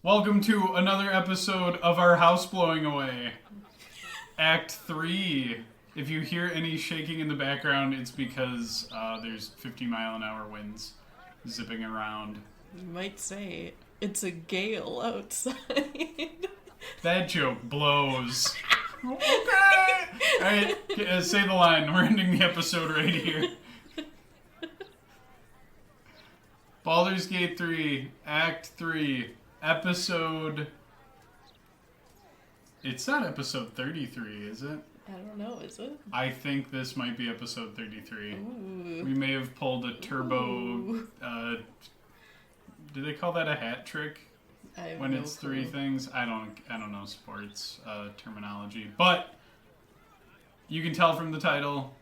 Welcome to another episode of our house blowing away. Act 3. If you hear any shaking in the background, it's because there's 50-mile-an-hour winds zipping around. You might say it's a gale outside. That joke blows. Okay! Alright, say the line. We're ending the episode right here. Baldur's Gate 3, Act 3, Episode... It's not episode 33, is it? I don't know, is it? I think this might be episode 33. Ooh. We may have pulled a turbo... do they call that a hat trick? I have When no it's clue. three things? I don't know sports terminology. But you can tell from the title.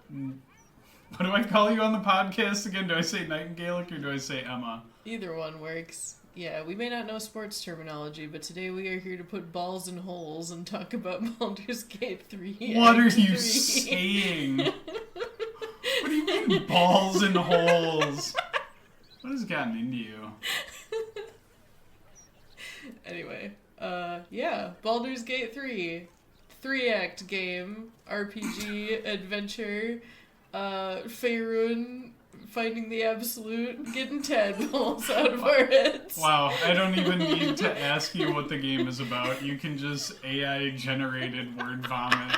What do I call you on the podcast again? Do I say nightingaelic or do I say Emma? Either one works. Yeah, we may not know sports terminology, but today we are here to put balls in holes and talk about Baldur's Gate 3. What are Act you 3. saying? What do you mean balls and holes? What has gotten into you? Anyway, yeah, Baldur's Gate 3. 3-act game, RPG, adventure, Faerun, finding the absolute, getting tadpoles out of our heads. Wow, I don't even need to ask you what the game is about. You can just AI-generated word vomit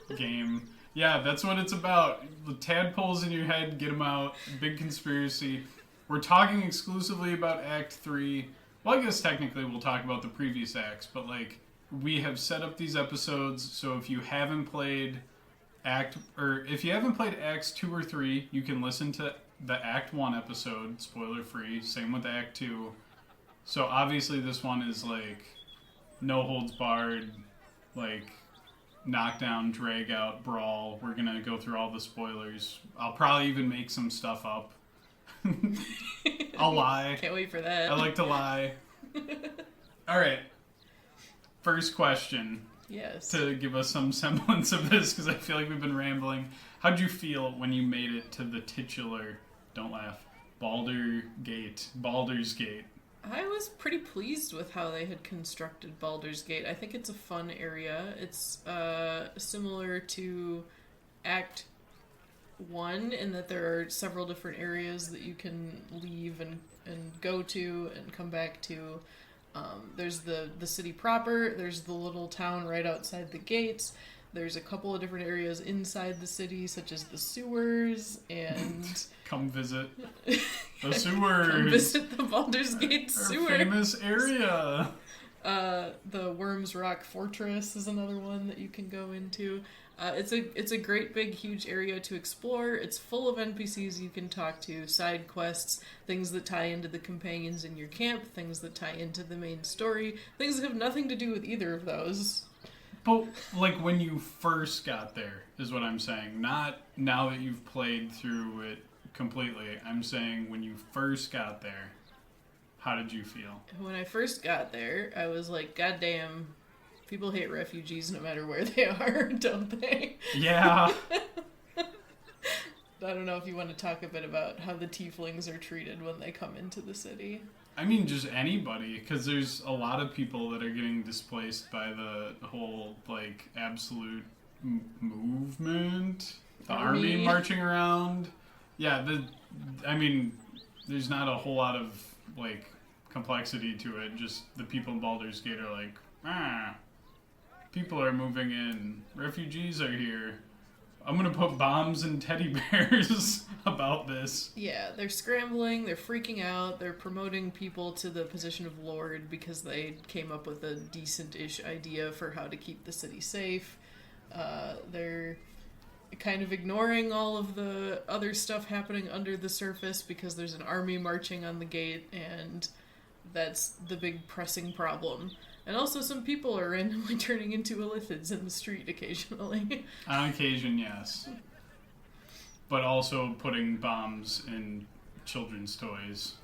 the game. Yeah, that's what it's about. The tadpoles in your head, get them out. Big conspiracy. We're talking exclusively about Act 3. Well, I guess technically we'll talk about the previous acts, but we have set up these episodes, so if you haven't played Acts 2 or 3, you can listen to the Act 1 episode, spoiler free. Same with Act 2. So obviously this one is no holds barred, knockdown, drag out, brawl. We're gonna go through all the spoilers. I'll probably even make some stuff up. I'll lie. Can't wait for that. I like to lie. Alright. First question. Yes. To give us some semblance of this, because I feel like we've been rambling. How'd you feel when you made it to the titular, don't laugh, Baldur's Gate? I was pretty pleased with how they had constructed Baldur's Gate. I think it's a fun area. It's similar to Act 1 in that there are several different areas that you can leave and go to and come back to. There's the city proper, there's the little town right outside the gates, there's a couple of different areas inside the city, such as the sewers, and... Come visit the sewers! Come visit the Baldur's Gate Our sewer! famous area! The Worms Rock Fortress is another one that you can go into. It's a great big huge area to explore. It's full of NPCs you can talk to, side quests, things that tie into the companions in your camp, things that tie into the main story, things that have nothing to do with either of those. But, when you first got there, is what I'm saying. Not now that you've played through it completely. I'm saying when you first got there, how did you feel? When I first got there, I was like, God damn, people hate refugees no matter where they are, don't they? Yeah. I don't know if you want to talk a bit about how the tieflings are treated when they come into the city. I mean, just anybody, because there's a lot of people that are getting displaced by the whole, absolute movement. The army marching around. Yeah, there's not a whole lot of, complexity to it. Just the people in Baldur's Gate are people are moving in. Refugees are here. I'm gonna put bombs and teddy bears about this. Yeah, they're scrambling, they're freaking out, they're promoting people to the position of lord because they came up with a decent-ish idea for how to keep the city safe. They're kind of ignoring all of the other stuff happening under the surface because there's an army marching on the gate, and that's the big pressing problem. And also some people are randomly turning into illithids in the street occasionally. On occasion, yes. But also putting bombs in children's toys.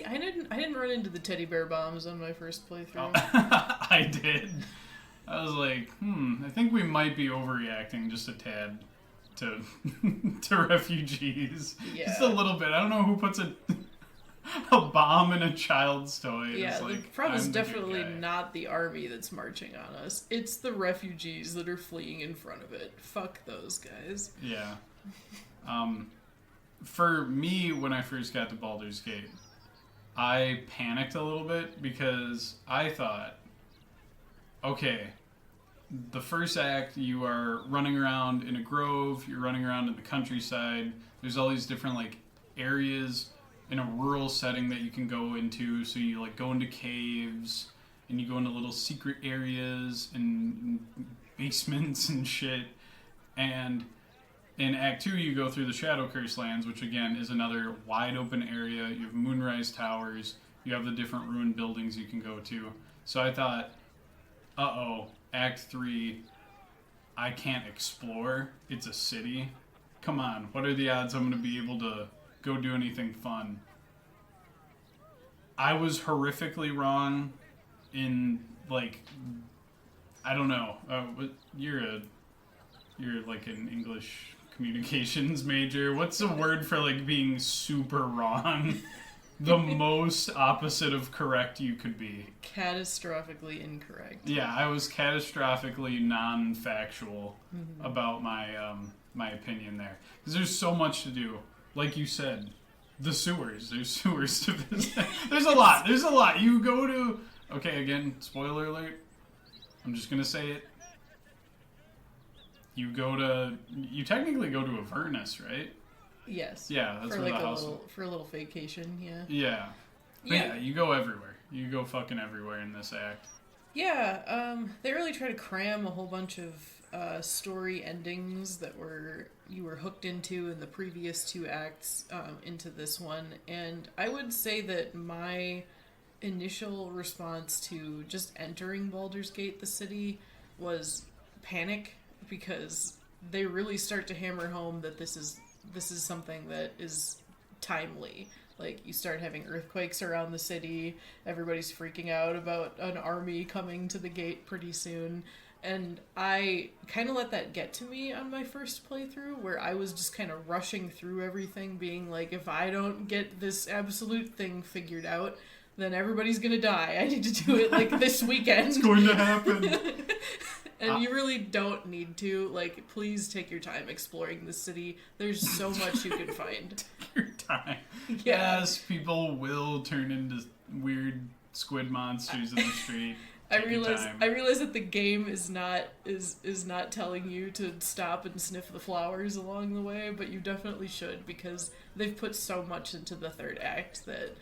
I didn't run into the teddy bear bombs on my first playthrough. Oh, I did. I was like, I think we might be overreacting just a tad to refugees. Yeah. Just a little bit. I don't know who puts a a bomb and a child's toy. Yeah, It's the like, problem is I'm the good definitely guy. not the army that's marching on us. It's the refugees that are fleeing in front of it. Fuck those guys. Yeah. For me, when I first got to Baldur's Gate, I panicked a little bit because I thought, okay, the first act, you are running around in a grove, you're running around in the countryside, there's all these different, like, areas in a rural setting that you can go into, so you, like, go into caves, and you go into little secret areas, and basements and shit, and in Act 2, you go through the Shadow Curse lands, which again is another wide open area. You have Moonrise Towers. You have the different ruined buildings you can go to. So I thought, uh-oh, Act 3, I can't explore. It's a city. Come on, what are the odds I'm going to be able to go do anything fun? I was horrifically wrong in, like, I don't know. You're like an English communications major. What's the word for, like, being super wrong? The most opposite of correct you could be. Catastrophically incorrect. Yeah, I was catastrophically non-factual about my my opinion there. Because there's so much to do. Like you said, the sewers. There's sewers to visit. There's a lot. There's a lot. You go to... Okay, again, spoiler alert. I'm just going to say it. You technically go to Avernus, right? Yes. Yeah, that's for where like the house for a little vacation, yeah. Yeah. But yeah, you go everywhere. You go fucking everywhere in this act. Yeah, they really try to cram a whole bunch of story endings that you were hooked into in the previous two acts into this one, and I would say that my initial response to just entering Baldur's Gate, the city, was panic, because they really start to hammer home that this is something that is timely. Like, you start having earthquakes around the city, everybody's freaking out about an army coming to the gate pretty soon, and I kind of let that get to me on my first playthrough, where I was just kind of rushing through everything, being like, if I don't get this absolute thing figured out, then everybody's gonna die. I need to do it, like, this weekend. It's going to happen. And you really don't need to. Like, please take your time exploring the city. There's so much you can find. Take your time. Yeah. Yes, people will turn into weird squid monsters in the street. I Take your time. realize that the game is not telling you to stop and sniff the flowers along the way, but you definitely should, because they've put so much into the third act that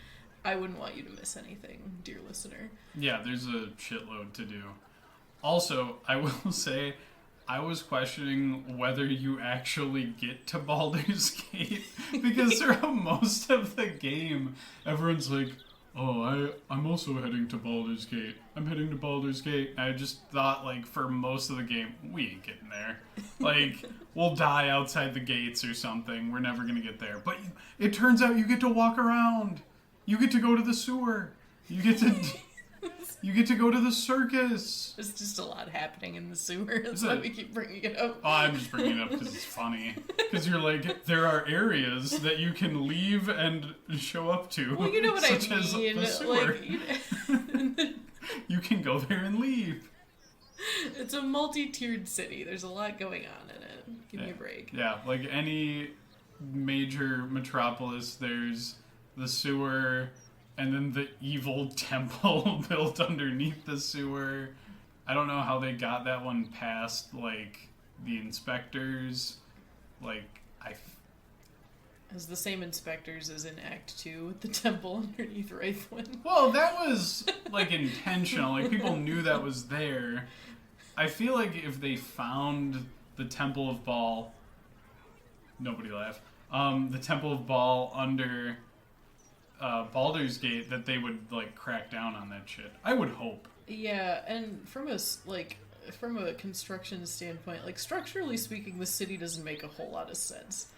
I wouldn't want you to miss anything, dear listener. Yeah, there's a shitload to do. Also, I will say, I was questioning whether you actually get to Baldur's Gate, because throughout most of the game, everyone's like, oh, I'm also heading to Baldur's Gate. I'm heading to Baldur's Gate. And I just thought, like, for most of the game, we ain't getting there. Like, we'll die outside the gates or something. We're never going to get there. But it turns out you get to walk around. You get to go to the sewer. You get to go to the circus. There's just a lot happening in the sewer. That's why we keep bringing it up. Oh, I'm just bringing it up because it's funny. Because you're like, there are areas that you can leave and show up to. Well, you know what such I as mean. the sewer. Like, You can go there and leave. it's a multi-tiered city. There's a lot going on in it. Give me a break. Yeah, like any major metropolis, there's the sewer, and then the evil temple built underneath the sewer. I don't know how they got that one past, like, the inspectors. Like, As the same inspectors as in Act 2 with the temple underneath Wraithwind. Well, that was, like, intentional. Like, people knew that was there. I feel like if they found the Temple of Baal... Nobody laugh. The Temple of Baal under Baldur's Gate, that they would, like, crack down on that shit. I would hope. Yeah, and from a construction standpoint, like, structurally speaking, the city doesn't make a whole lot of sense.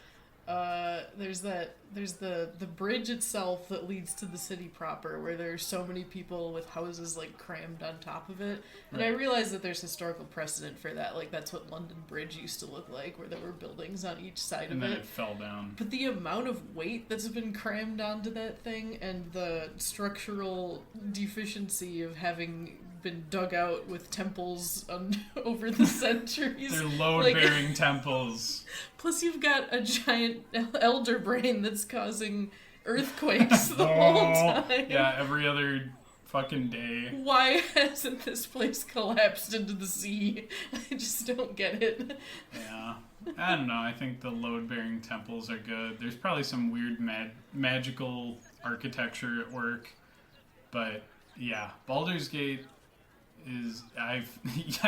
There's the bridge itself that leads to the city proper, where there's so many people with houses like crammed on top of it. And I realize that there's historical precedent for that. Like that's what London Bridge used to look like, where there were buildings on each side and of then it. it fell down. But the amount of weight that's been crammed onto that thing, and the structural deficiency of having been dug out with temples over the centuries. They're load-bearing temples. Plus, you've got a giant elder brain that's causing earthquakes the whole time. Yeah, every other fucking day. Why hasn't this place collapsed into the sea? I just don't get it. Yeah. I don't know. I think the load-bearing temples are good. There's probably some weird magical architecture at work. But, yeah, Baldur's Gate is... I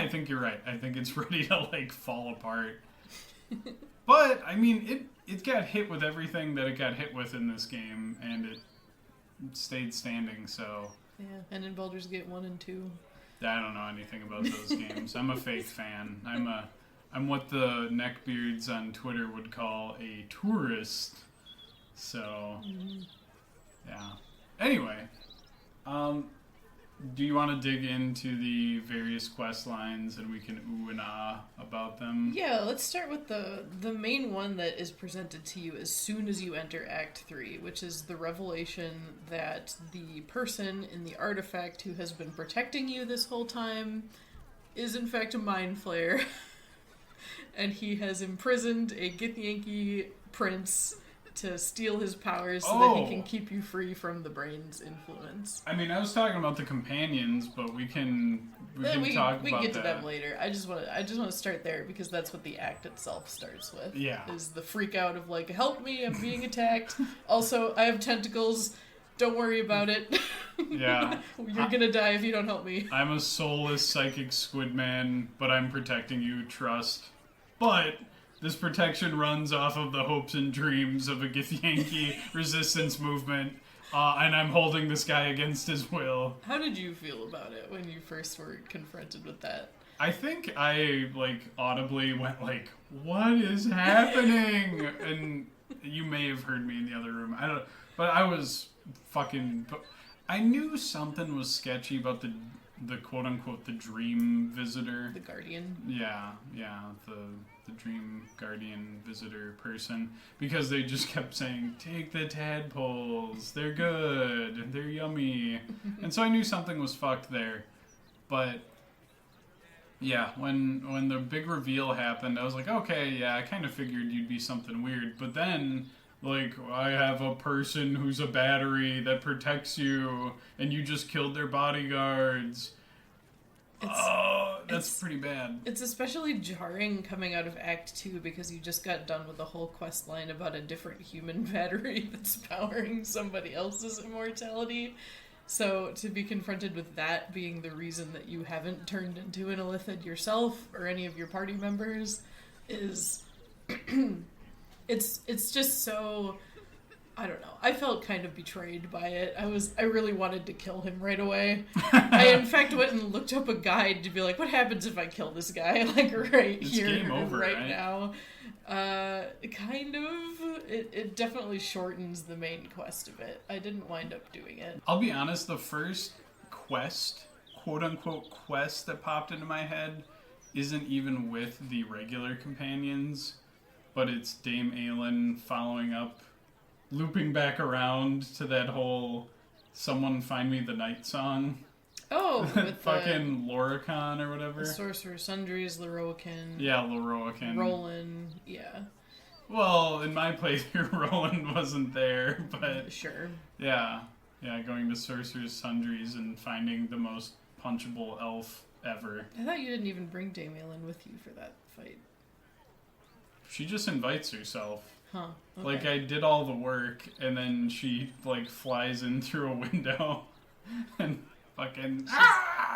think you're right. I think it's ready to, like, fall apart. But, I mean, it got hit with everything that it got hit with in this game, and it stayed standing, so... Yeah, and in Baldur's Gate 1 and 2. I don't know anything about those games. I'm a fake fan. I'm what the neckbeards on Twitter would call a tourist. So, yeah. Anyway, do you want to dig into the various quest lines and we can ooh and ah about them? Yeah, let's start with the main one that is presented to you as soon as you enter Act 3, which is the revelation that the person in the artifact who has been protecting you this whole time is in fact a mind flayer. And he has imprisoned a Githyanki prince to steal his powers so that he can keep you free from the brain's influence. I mean, I was talking about the companions, but we can talk about that. We can get to them later. I just want to start there because that's what the act itself starts with. Yeah. Is the freak out of like, help me, I'm being attacked. Also, I have tentacles. Don't worry about it. Yeah. You're gonna die if you don't help me. I'm a soulless psychic squid man, but I'm protecting you, trust. But this protection runs off of the hopes and dreams of a Githyanki resistance movement, and I'm holding this guy against his will. How did you feel about it when you first were confronted with that? I think I, audibly went what is happening? And you may have heard me in the other room. I don't, but I was I knew something was sketchy about the quote-unquote the dream visitor. The guardian. Yeah, the dream guardian visitor person. Because they just kept saying, take the tadpoles, they're good, they're yummy. And so I knew something was fucked there. But, yeah, when the big reveal happened, I was like, okay, yeah, I kind of figured you'd be something weird. But then... I have a person who's a battery that protects you, and you just killed their bodyguards. That's pretty bad. It's especially jarring coming out of Act 2 because you just got done with a whole quest line about a different human battery that's powering somebody else's immortality. So to be confronted with that being the reason that you haven't turned into an Illithid yourself or any of your party members is... It's just so, I don't know. I felt kind of betrayed by it. I really wanted to kill him right away. I in fact went and looked up a guide to be like, what happens if I kill this guy It's here game over, right now? It definitely shortens the main quest a bit. I didn't wind up doing it. I'll be honest, the first quest, quote unquote quest that popped into my head isn't even with the regular companions. But it's Dame Aelin following up, looping back around to that whole "Someone Find Me the Night" song. Oh, with fucking Loricon or whatever. The Sorcerer Sundries, Loroakin. Yeah, Loroakin. Roland, yeah. Well, in my playthrough, Roland wasn't there, but... Sure. Yeah, going to Sorcerer's Sundries and finding the most punchable elf ever. I thought you didn't even bring Dame Aelin with you for that fight. She just invites herself. Huh. Okay. I did all the work, and then she, flies in through a window. And fucking...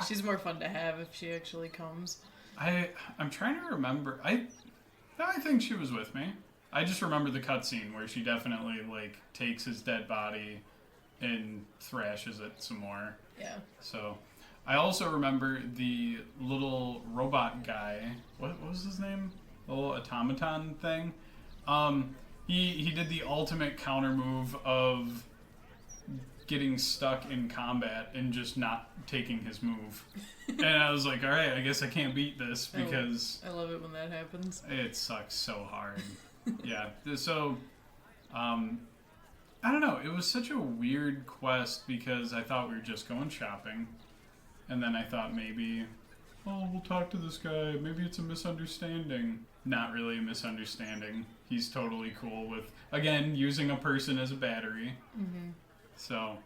She's more fun to have if she actually comes. I'm trying to remember. I think she was with me. I just remember the cutscene where she definitely, takes his dead body and thrashes it some more. Yeah. So... I also remember the little robot guy. What was his name? Little automaton thing. He did the ultimate counter move of getting stuck in combat and just not taking his move. And I was like, all right, I guess I can't beat this because I love it when that happens. it sucks so hard. Yeah. So, I don't know. It was such a weird quest because I thought we were just going shopping. And then I thought maybe, oh, we'll talk to this guy. Maybe it's a misunderstanding. Not really a misunderstanding. He's totally cool with, again, using a person as a battery. Mm-hmm. So.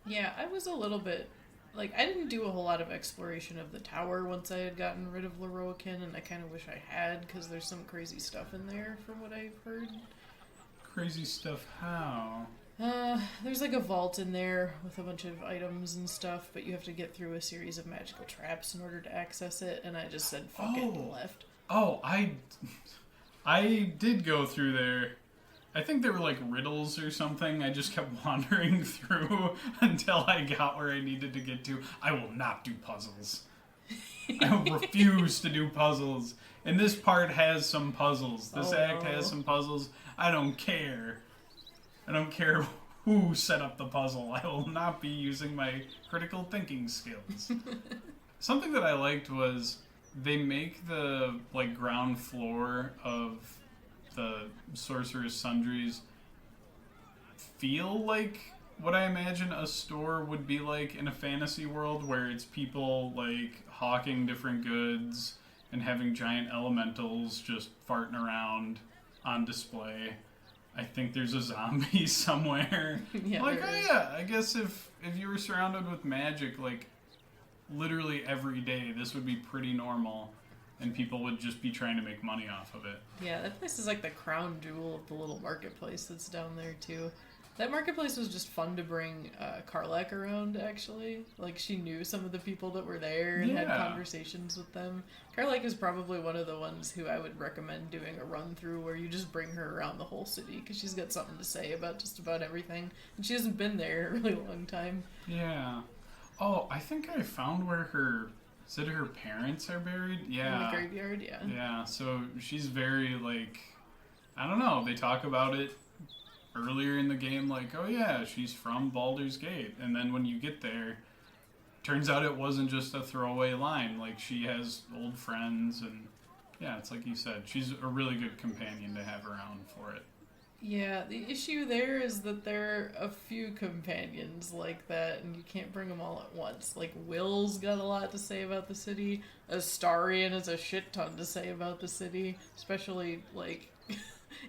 Yeah, I was a little bit, like, I didn't do a whole lot of exploration of the tower once I had gotten rid of Leroykin, and I kind of wish I had, because there's some crazy stuff in there from what I've heard. Crazy stuff how? There's like a vault in there with a bunch of items and stuff, but you have to get through a series of magical traps in order to access it, and I just said fuck it and left. Oh, I did go through there. I think they were like riddles or something. I just kept wandering through until I got where I needed to get to. I will not do puzzles. I refuse to do puzzles. And this part has some puzzles. This act has some puzzles. I don't care. I don't care who set up the puzzle. I will not be using my critical thinking skills. Something that I liked was they make the like ground floor of the Sorcerer's Sundries feel like what I imagine a store would be like in a fantasy world, where it's people like hawking different goods and having giant elementals just farting around on display. I think there's a zombie somewhere. Yeah, like, oh yeah, I guess if you were surrounded with magic, like, literally every day, this would be pretty normal, and people would just be trying to make money off of it. Yeah, that place is like the crown jewel of the little marketplace that's down there, too. That marketplace was just fun to bring Karlak around, actually. Like, she knew some of the people that were there and had conversations with them. Karlak is probably one of the ones who I would recommend doing a run-through where you just bring her around the whole city, because she's got something to say about just about everything. And she hasn't been there in a really long time. Yeah. Oh, I think I found where her parents are buried? Yeah. In the graveyard, yeah. Yeah, so she's very, like, I don't know, they talk about it earlier in the game, like, oh yeah, she's from Baldur's Gate. And then when you get there, turns out it wasn't just a throwaway line. Like, she has old friends, and yeah, it's like you said, she's a really good companion to have around for it. Yeah, the issue there is that there are a few companions like that, and you can't bring them all at once. Like, Will's got a lot to say about the city. Astarion has a shit ton to say about the city, especially, like,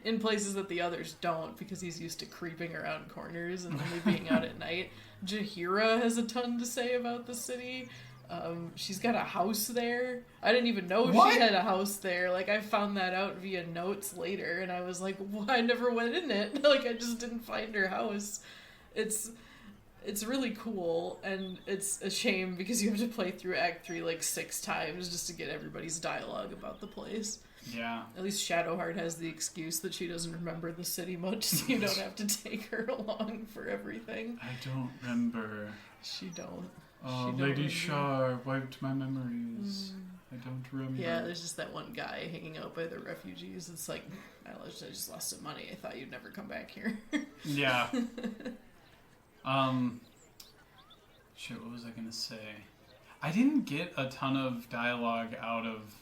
in places that the others don't, because he's used to creeping around corners and only being out at night. Jaheira has a ton to say about the city. She's got a house there. I didn't even know she had a house there. Like, I found that out via notes later, and I was like, well, I never went in it. Like, I just didn't find her house. It's really cool, and it's a shame because you have to play through Act 3 like 6 times just to get everybody's dialogue about the place. Yeah. At least Shadowheart has the excuse that she doesn't remember the city much, so you don't have to take her along for everything. I don't remember. She don't. Oh, Lady Shar wiped my memories. I don't remember. Yeah, there's just that one guy hanging out by the refugees. It's like, I just lost some money. I thought you'd never come back here. Yeah. Shit, what was I gonna say? I didn't get a ton of dialogue out of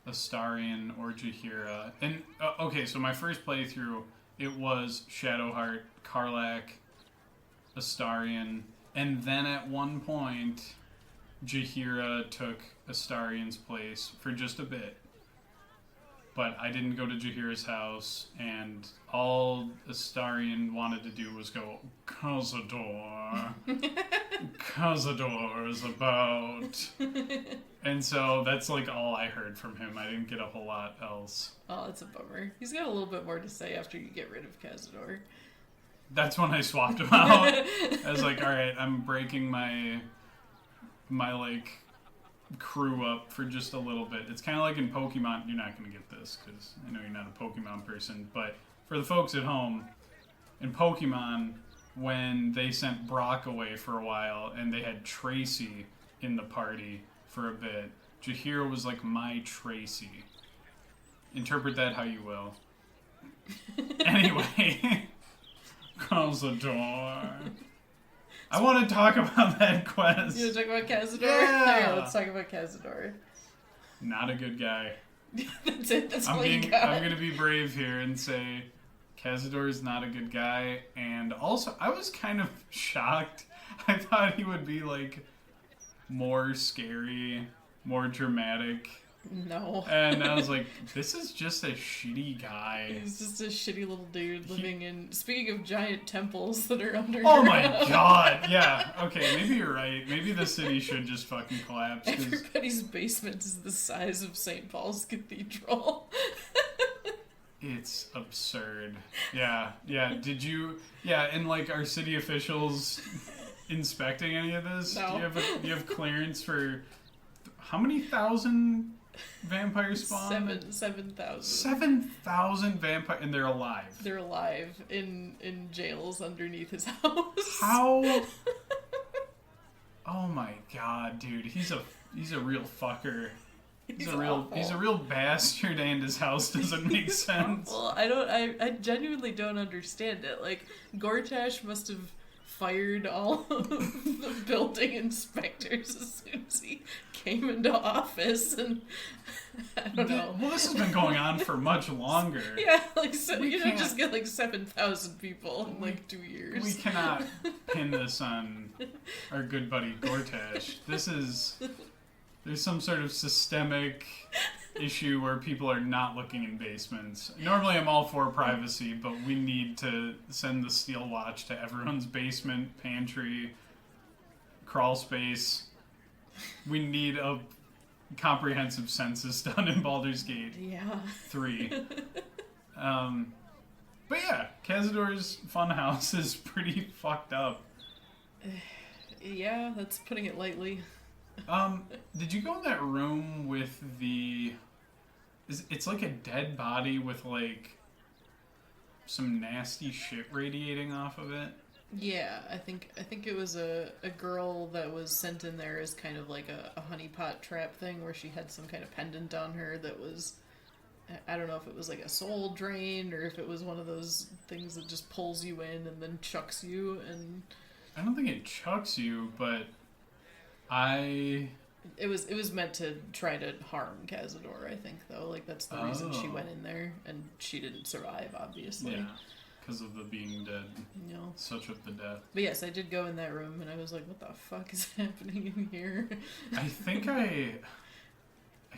Astarion or Jaheira. And, okay, so my first playthrough, it was Shadowheart, Karlak, Astarion, and then at one point, Jaheira took Astarion's place for just a bit. But I didn't go to Jaheira's house, and all Astarion wanted to do was go, Cazador. Cazador is about. And so that's like all I heard from him. I didn't get a whole lot else. Oh, that's a bummer. He's got a little bit more to say after you get rid of Cazador. That's when I swapped him out. I was like, all right, I'm breaking my like crew up for just a little bit. It's kind of like in Pokemon. You're not going to get this because I know you're not a Pokemon person, but for the folks at home, in Pokemon, when they sent Brock away for a while and they had Tracy in the party for a bit, Jaheira was like my Tracy. Interpret that how you will. Anyway, close the door. I want to talk about that quest. You want to talk about Cazador? Yeah. Okay, let's talk about Cazador. Not a good guy. That's it. That's all you got. I'm gonna be brave here and say Cazador is not a good guy, and also I was kind of shocked. I thought he would be like more scary, more dramatic. No. And I was like, this is just a shitty guy. He's just a shitty little dude living in... Speaking of giant temples that are underground. Oh my god, yeah. Okay, maybe you're right. Maybe the city should just fucking collapse. Everybody's basement is the size of St. Paul's Cathedral. It's absurd. Yeah. Did you... Yeah, and like, are city officials inspecting any of this? No. Do you have clearance for... How many thousand... vampire spawn? 7,000. 7,000 vampire, and they're alive. They're alive in jails underneath his house. How? Oh my god, dude, he's a real fucker. He's a real bastard, and his house doesn't make sense. Well, I genuinely don't understand it. Like, Gortash must have fired all of the building inspectors as soon as he came into office, and I don't know. Well, this has been going on for much longer. Yeah, like, so you don't just get like 7,000 people in like 2 years. We cannot pin this on our good buddy Gortash. There's some sort of systemic issue where people are not looking in basements. Normally I'm all for privacy, but we need to send the Steel Watch to everyone's basement, pantry, crawl space. We need a comprehensive census done in Baldur's Gate 3. But yeah, Cazador's funhouse is pretty fucked up. Yeah, that's putting it lightly. Did you go in that room with the... It's like a dead body with, like, some nasty shit radiating off of it? Yeah, I think it was a girl that was sent in there as kind of like a honeypot trap thing where she had some kind of pendant on her that was... I don't know if it was like a soul drain or if it was one of those things that just pulls you in and then chucks you, and... I don't think it chucks you, but It was meant to try to harm Cazador, I think, though. Like, that's the reason she went in there, and she didn't survive, obviously. Yeah, because of the being dead. You know. Such of the death. But yes, I did go in that room, and I was like, what the fuck is happening in here? I think I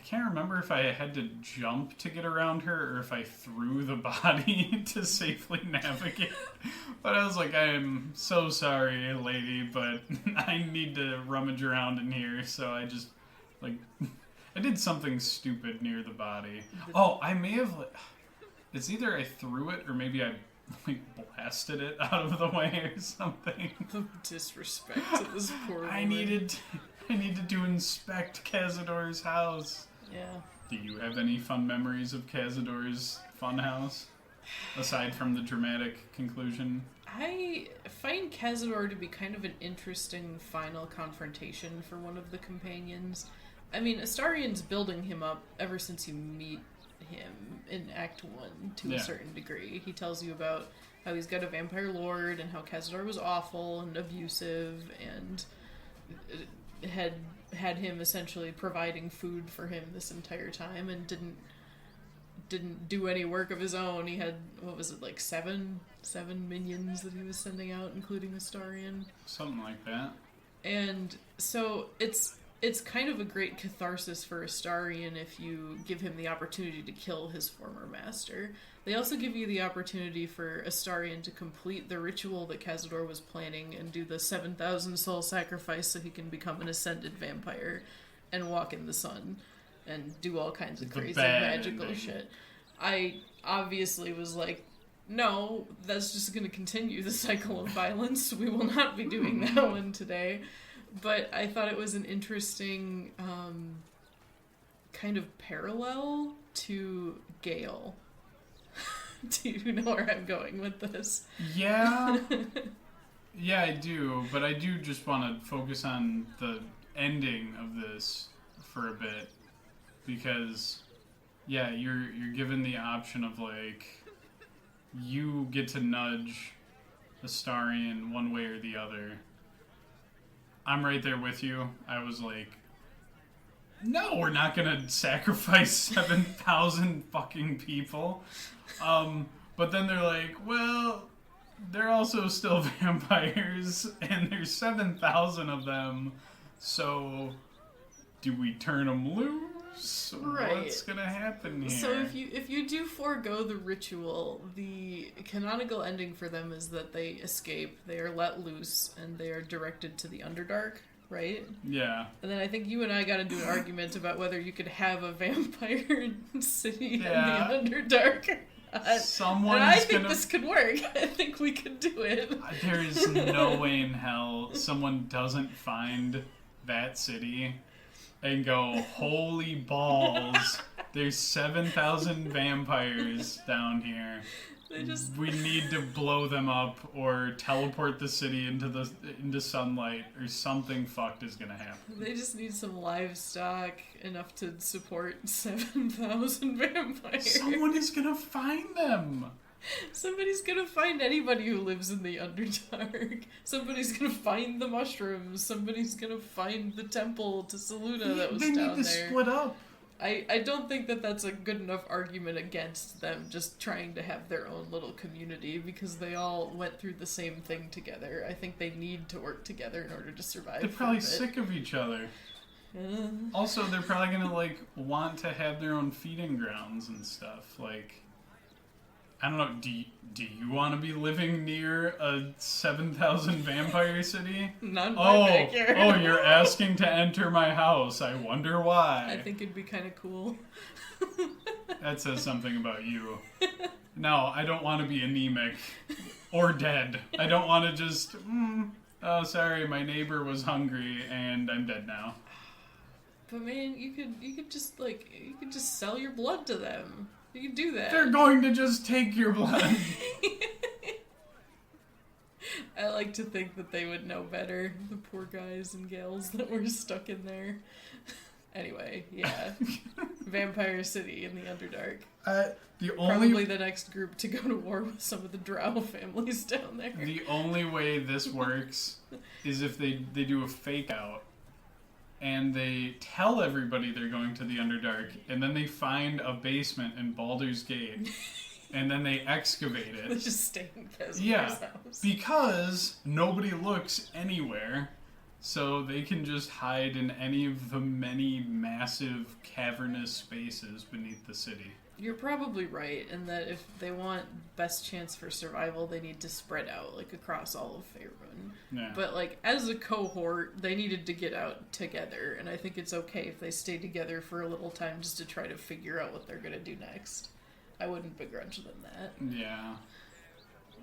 can't remember if I had to jump to get around her or if I threw the body to safely navigate. But I was like, I'm so sorry, lady, but I need to rummage around in here. So I just, like, I did something stupid near the body. Oh, I may have, it's either I threw it or maybe I, like, blasted it out of the way or something. The disrespect to this poor woman. I needed to inspect Cazador's house. Yeah. Do you have any fun memories of Cazador's funhouse? Aside from the dramatic conclusion? I find Cazador to be kind of an interesting final confrontation for one of the companions. I mean, Astarian's building him up ever since you meet him in Act 1 to a certain degree. He tells you about how he's got a vampire lord and how Cazador was awful and abusive and had him essentially providing food for him this entire time and didn't do any work of his own. He had, what was it, like seven minions that he was sending out, including Astarian. Something like that. And so it's kind of a great catharsis for Astarian if you give him the opportunity to kill his former master. They also give you the opportunity for Astarian to complete the ritual that Cazador was planning and do the 7,000 soul sacrifice so he can become an ascended vampire and walk in the sun and do all kinds of crazy magical shit. I obviously was like, no, that's just going to continue the cycle of violence. We will not be doing that one today. But I thought it was an interesting kind of parallel to Gale. Do you know where I'm going with this? Yeah. Yeah, I do. But I do just want to focus on the ending of this for a bit. Because, yeah, you're given the option of, like, you get to nudge Astarion one way or the other. I'm right there with you. I was like, no, we're not gonna sacrifice 7,000 fucking people. But then they're like, well, they're also still vampires, and there's 7,000 of them, so do we turn them loose? Right. What's gonna happen here? So if you do forego the ritual, the canonical ending for them is that they escape, they are let loose, and they are directed to the Underdark, right? Yeah. And then I think you and I got into an argument about whether you could have a vampire city in the Underdark. I think this could work. I think we could do it. There is no way in hell someone doesn't find that city and go, holy balls, there's 7,000 vampires down here. We need to blow them up or teleport the city into sunlight, or something fucked is gonna happen. They just need some livestock enough to support 7,000 vampires. Someone is gonna find them. Somebody's gonna find anybody who lives in the Underdark. Somebody's gonna find the mushrooms. Somebody's gonna find the temple to Saluna that was down there. They need to split up. I don't think that that's a good enough argument against them just trying to have their own little community, because they all went through the same thing together. I think they need to work together in order to survive. They're probably sick of each other. Also, they're probably gonna want to have their own feeding grounds and stuff. I don't know. Do you want to be living near a 7,000 vampire city? Not my backyard. Oh, you're asking to enter my house. I wonder why. I think it'd be kind of cool. That says something about you. No, I don't want to be anemic or dead. I don't want to just. Oh, sorry, my neighbor was hungry and I'm dead now. But man, you could just sell your blood to them. You can do that. They're going to just take your blood. I like to think that they would know better, the poor guys and gals that were stuck in there. Anyway, yeah. Vampire City in the Underdark. Probably the next group to go to war with some of the Drow families down there. The only way this works is if they do a fake out. And they tell everybody they're going to the Underdark, and then they find a basement in Baldur's Gate, and then they excavate it. They just stay in Casimir's house. Because nobody looks anywhere, so they can just hide in any of the many massive cavernous spaces beneath the city. You're probably right in that if they want best chance for survival, they need to spread out, across all of Faerun. Yeah. But, as a cohort, they needed to get out together, and I think it's okay if they stay together for a little time just to try to figure out what they're gonna do next. I wouldn't begrudge them that. Yeah.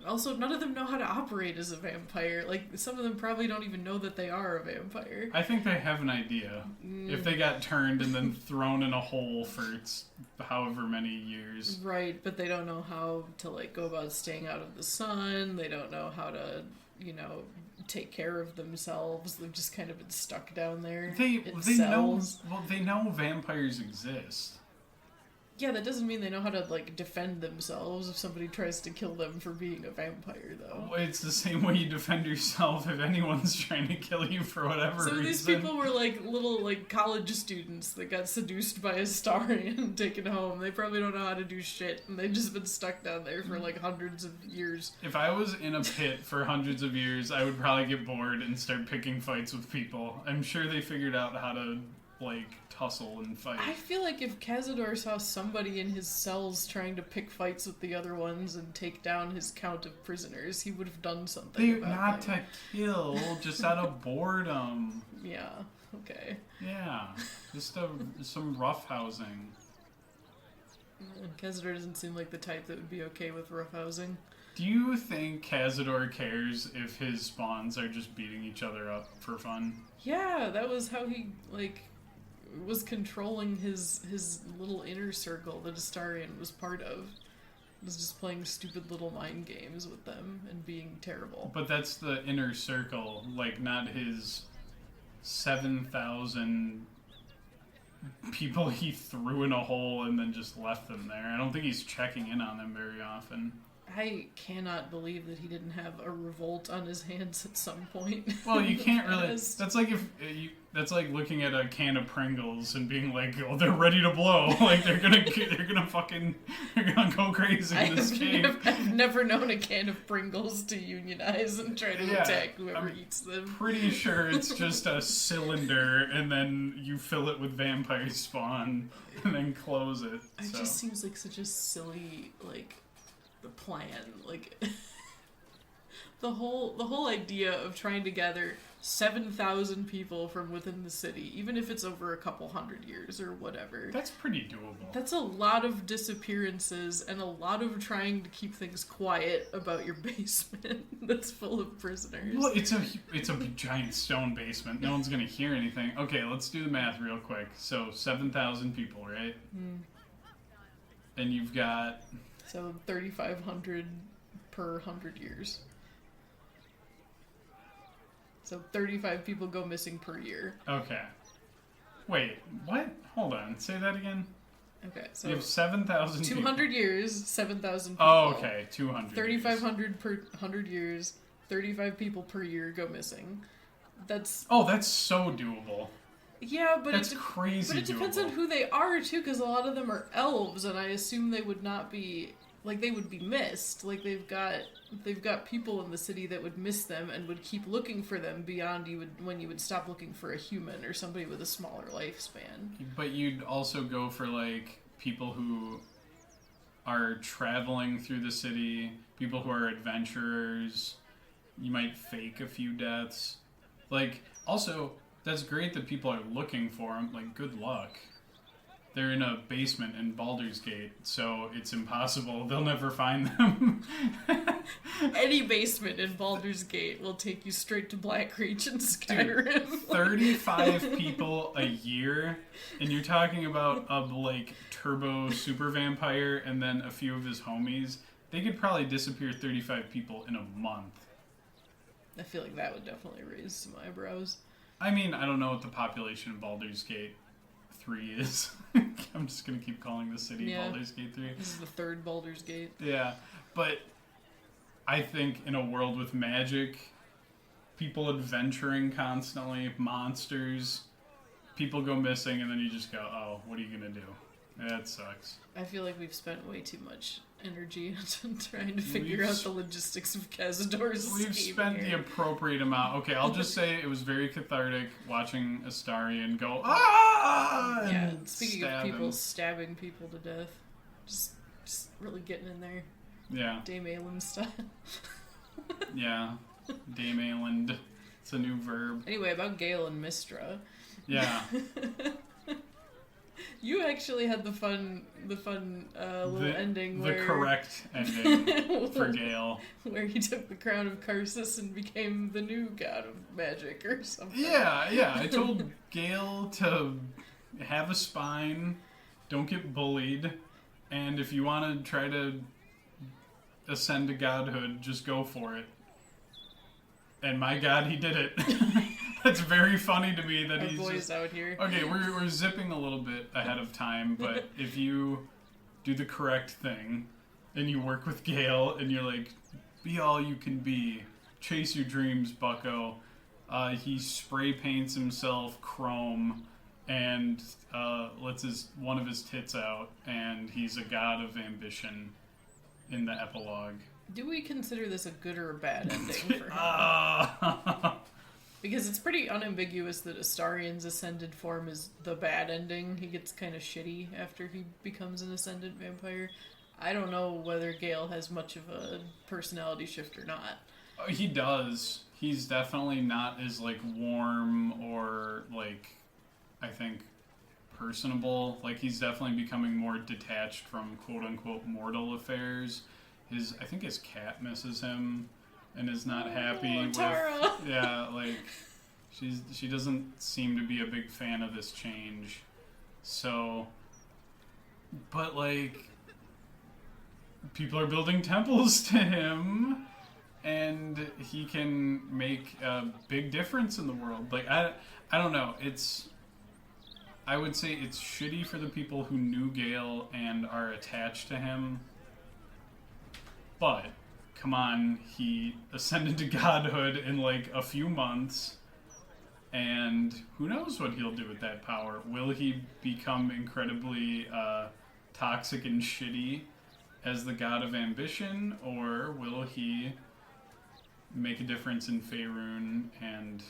Also, none of them know how to operate as a vampire. Some of them probably don't even know that they are a vampire. I think they have an idea. If they got turned and then thrown in a hole for however many years. Right, but they don't know how to, go about staying out of the sun. They don't know how to, take care of themselves. They've just kind of been stuck down there in cells. They know vampires exist. Yeah, that doesn't mean they know how to, defend themselves if somebody tries to kill them for being a vampire, though. It's the same way you defend yourself if anyone's trying to kill you for whatever reason. Some of these people were, little, college students that got seduced by a Astarion and taken home. They probably don't know how to do shit, and they've just been stuck down there for, hundreds of years. If I was in a pit for hundreds of years, I would probably get bored and start picking fights with people. I'm sure they figured out how to, tussle and fight. I feel like if Cazador saw somebody in his cells trying to pick fights with the other ones and take down his count of prisoners, he would have done something about not them. to kill, just out of boredom. Yeah, okay. Yeah, just some roughhousing. Cazador doesn't seem like the type that would be okay with roughhousing. Do you think Cazador cares if his spawns are just beating each other up for fun? Yeah, that was how he, was controlling his little inner circle that Astarion was part of. Was just playing stupid little mind games with them and being terrible. But that's the inner circle, not his 7,000 people he threw in a hole and then just left them there. I don't think he's checking in on them very often. I cannot believe that he didn't have a revolt on his hands at some point. Well, you can't really. That's like that's like looking at a can of Pringles and being like, "Oh, they're ready to blow! Like they're gonna go crazy in this cave." I've never known a can of Pringles to unionize and try to attack whoever eats them. Pretty sure it's just a cylinder, and then you fill it with vampire spawn, and then close it. It just seems like such a silly the plan, the whole idea of trying to gather 7,000 people from within the city, even if it's over a couple hundred years or whatever. That's pretty doable. That's a lot of disappearances and a lot of trying to keep things quiet about your basement that's full of prisoners. Well, it's a giant stone basement. No one's gonna hear anything. Okay, let's do the math real quick. So 7,000 people, right? And you've got... So 3,500 per 100 years. So 35 people go missing per year. Okay. Wait, what? Hold on. Say that again. Okay, so you have 7,000 people. 200 years, 7,000 people. Oh, okay. 200 3,500 per 100 years, 35 people per year go missing. That's... Oh, that's so doable. Yeah, but that's crazy. But it depends on who they are too, because a lot of them are elves, and I assume they would not be they would be missed. Like they've got people in the city that would miss them and would keep looking for them beyond when you would stop looking for a human or somebody with a smaller lifespan. But you'd also go for people who are traveling through the city, people who are adventurers. You might fake a few deaths. Also, that's great that people are looking for them. Good luck. They're in a basement in Baldur's Gate, so it's impossible. They'll never find them. Any basement in Baldur's Gate will take you straight to Blackreach and Skyrim. Dude, 35 people a year, and you're talking about a turbo super vampire and then a few of his homies. They could probably disappear 35 people in a month. I feel like that would definitely raise some eyebrows. I mean, I don't know what the population of Baldur's Gate 3 is. I'm just going to keep calling the city Baldur's Gate 3. This is the third Baldur's Gate. Yeah, but I think in a world with magic, people adventuring constantly, monsters, people go missing, and then you just go, oh, what are you going to do? That sucks. I feel like we've spent way too much energy on trying to figure out the logistics of Cazador's We've spent the appropriate amount. Okay, I'll just say it was very cathartic watching Astarion go, ah! Yeah, speaking of people stabbing people to death, just really getting in there. Yeah. Dame Aeland style. Yeah, Dame Aeland. It's a new verb. Anyway, about Gale and Mistra. Yeah. You actually had the fun little ending the where... correct ending for Gale. Where he took the crown of Karsus and became the new god of magic or something. Yeah. I told Gale to have a spine, don't get bullied, and if you want to try to ascend to godhood, just go for it. And my god, he did it. That's very funny to me that Our he's boys just... out here. Okay, we're zipping a little bit ahead of time, but if you do the correct thing and you work with Gale and you're like, be all you can be, chase your dreams, bucko. He spray paints himself chrome and lets one of his tits out, and he's a god of ambition in the epilogue. Do we consider this a good or a bad ending for him? Because it's pretty unambiguous that Astarion's ascended form is the bad ending. He gets kind of shitty after he becomes an ascendant vampire. I don't know whether Gale has much of a personality shift or not. He does. He's definitely not as warm or I think personable. He's definitely becoming more detached from quote unquote mortal affairs. I think his cat misses him and is not happy with... Tara. Yeah, she doesn't seem to be a big fan of this change. So, but people are building temples to him, and he can make a big difference in the world. I don't know. I would say it's shitty for the people who knew Gale and are attached to him. But, come on, he ascended to godhood in like a few months, and who knows what he'll do with that power. Will he become incredibly toxic and shitty as the god of ambition, or will he make a difference in Faerun and